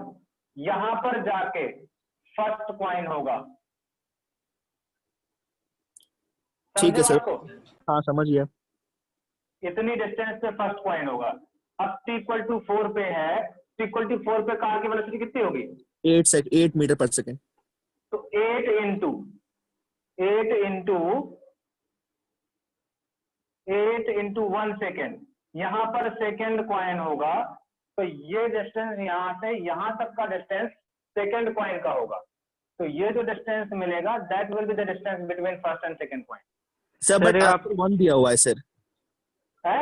यहाँ पर जाके फर्स्ट पॉइंट होगा। ठीक है समझे सर, बात को? हाँ समझ गया। इतनी डिस्टेंस पे फर्स्ट पॉइंट होगा। अब t इक्वल टू 4 पे है, t इक्वल टू 4 पे कार की वेलोसिटी कितनी होगी? 8 मीटर पर सेकेंड। तो 8 इंटू 1 सेकेंड, यहाँ पर सेकेंड कॉइन होगा। तो ये डिस्टेंस यहाँ से यहाँ तक का डिस्टेंस सेकेंड कॉइन का होगा। तो ये जो डिस्टेंस मिलेगा that will be the distance between first and second coin. Sir but ये आंसर 1 दिया हुआ है सर, है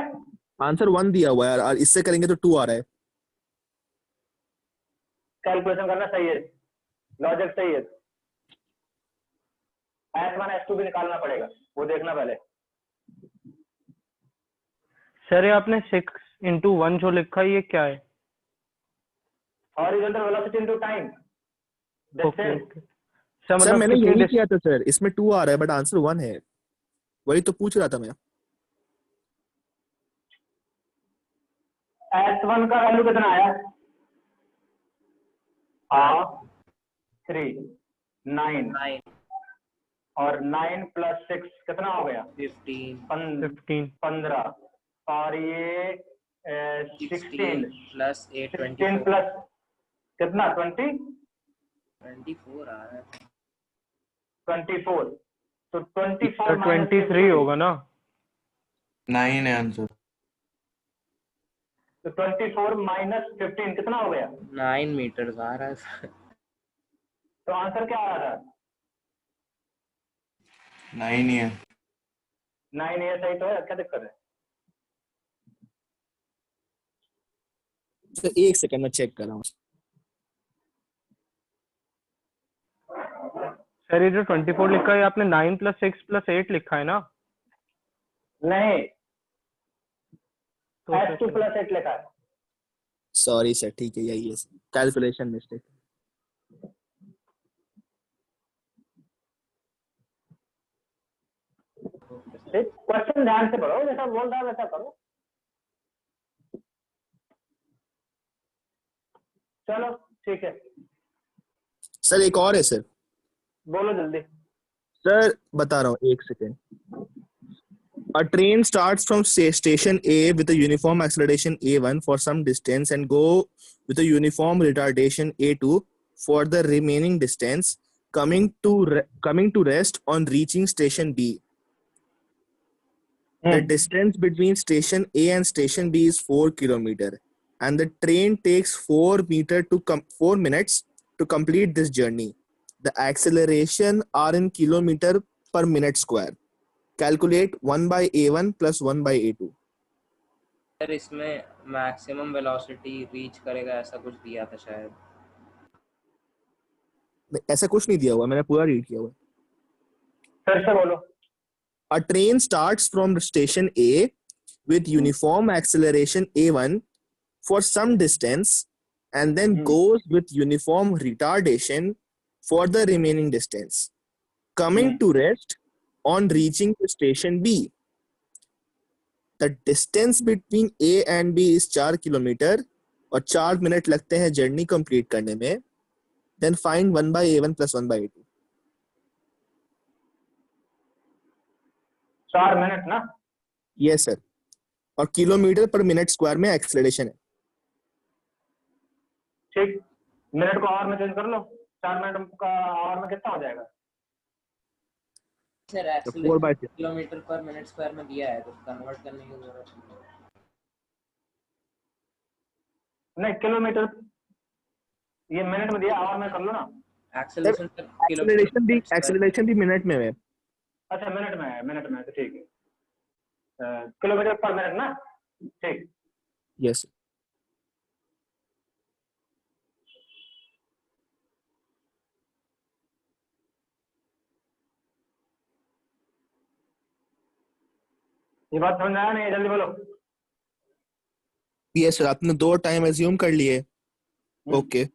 आंसर 1 दिया हुआ है और इससे करेंगे तो 2 आ रहा है। कैलकुलेशन करना सही है, लॉजिक सही है। S1 S2 भी निकालना पड़ेगा, वो देखना पहले। सर ये आपने 6 इंटू 1 जो लिखा है ये क्या है? Horizontal velocity into time okay distance. Okay sir, sir मतलब मैंने कितनी यही किया था सर, इसमें 2 आ रहा है बट आंसर 1 है, वही तो पूछ रहा था मैं। S1 का वैल्यू कितना आया? 3 9 9 और 9 प्लस 6 कितना हो गया? 15 15 और ये 16 प्लस 8 16 24 प्लस कितना 20 24 आ रहा है। 24। तो 24 सर minus 23 होगा ना? 9 है आंसर। तो 24 माइनस 15 कितना हो गया? 9 मीटर आ रहा है सर। तो आंसर क्या आ रहा था? 9 ही है। 9 ये सही तो है, क्या दिक्कत है? सर एक सेकंड में चेक कर रहा हूँ। सर ये जो 24 लिखा है आपने 9 प्लस 6 प्लस 8 लिखा है ना? नहीं, तो S2 प्लस 8 लिखा है। सॉरी सर, ठीक है यही है, कैलकुलेशन मिस्टेक। क्वेश्चन ध्यान से पढ़ो, जैसा बोल रहा है वैसा करो। चलो ठीक है, सर एक और है सर, बोलो जल्दी। सर बता रहा हूँ एक second. A train starts from station A with a uniform acceleration A1 for some distance and go with a uniform retardation A2 for the remaining distance, coming to rest on reaching station B. The distance between station A and station B is 4 kilometer. and the train takes 4 minutes to complete this journey. The acceleration are in kilometer per minute square. Calculate 1 by a1 plus 1 by a2. Sir इसमें मैक्सिमम वेलोसिटी रीच करेगा ऐसा कुछ दिया था शायद. ऐसा कुछ नहीं दिया हुआ, मैंने पूरा रीड किया हुआ. फिर से बोलो. A train starts from station A with uniform acceleration a1 for some distance and then goes with uniform retardation for the remaining distance, coming to rest on reaching the station B. The distance between A and B is 4 kilometre और 4 मिनट लगते हैं जर्नी कंप्लीट करने में. Then find 1 by a1 plus 1 by a2. 4 minute ना. Yes sir. और किलोमीटर पर मिनट स्क्वायर में एक्सेलरेशन है. ठीक. मिनट को आवर में चेंज कर लो. 4 मिनट का आवर में कितना हो जाएगा? Sir 4 by 6. किलोमीटर पर मिनट स्क्वायर में दिया है तो कन्वर्ट करने की जरूरत नहीं. किलोमीटर ये मिनट में दिया, आवर में कर लो ना. एक्सेलरेशन भी मिनट में है. अच्छा मिनट में है. मिनट में है तो ठीक है. किलोमीटर पर मिनट ना. ठीक. यस. ये बात समझ आया नहीं? जल्दी बोलो. यस सर, आपने 2 टाइम एज्यूम कर लिए. ओके.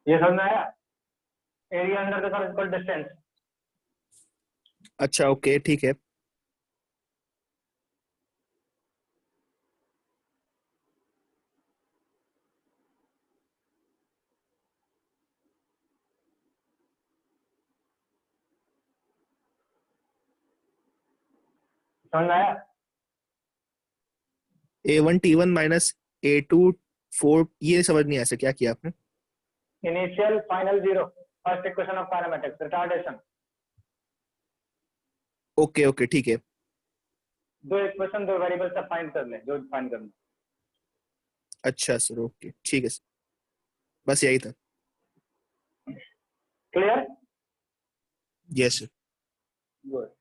ये समझ में आया? Area under the curve equal distance. अच्छा ओके ठीक है. समझ में आया? a1 t1 माइनस a2 4 ये समझ नहीं आया सर, क्या किया आपने? Initial final zero. First equation of kinematics. Retardation. Okay okay ठीक है. 2 इक्वेशन 2 वेरिएबल से फाइंड कर ले जो फाइंड करना. अच्छा सर ओके ठीक है सर, बस यही था. क्लियर? Yes sir. गुड.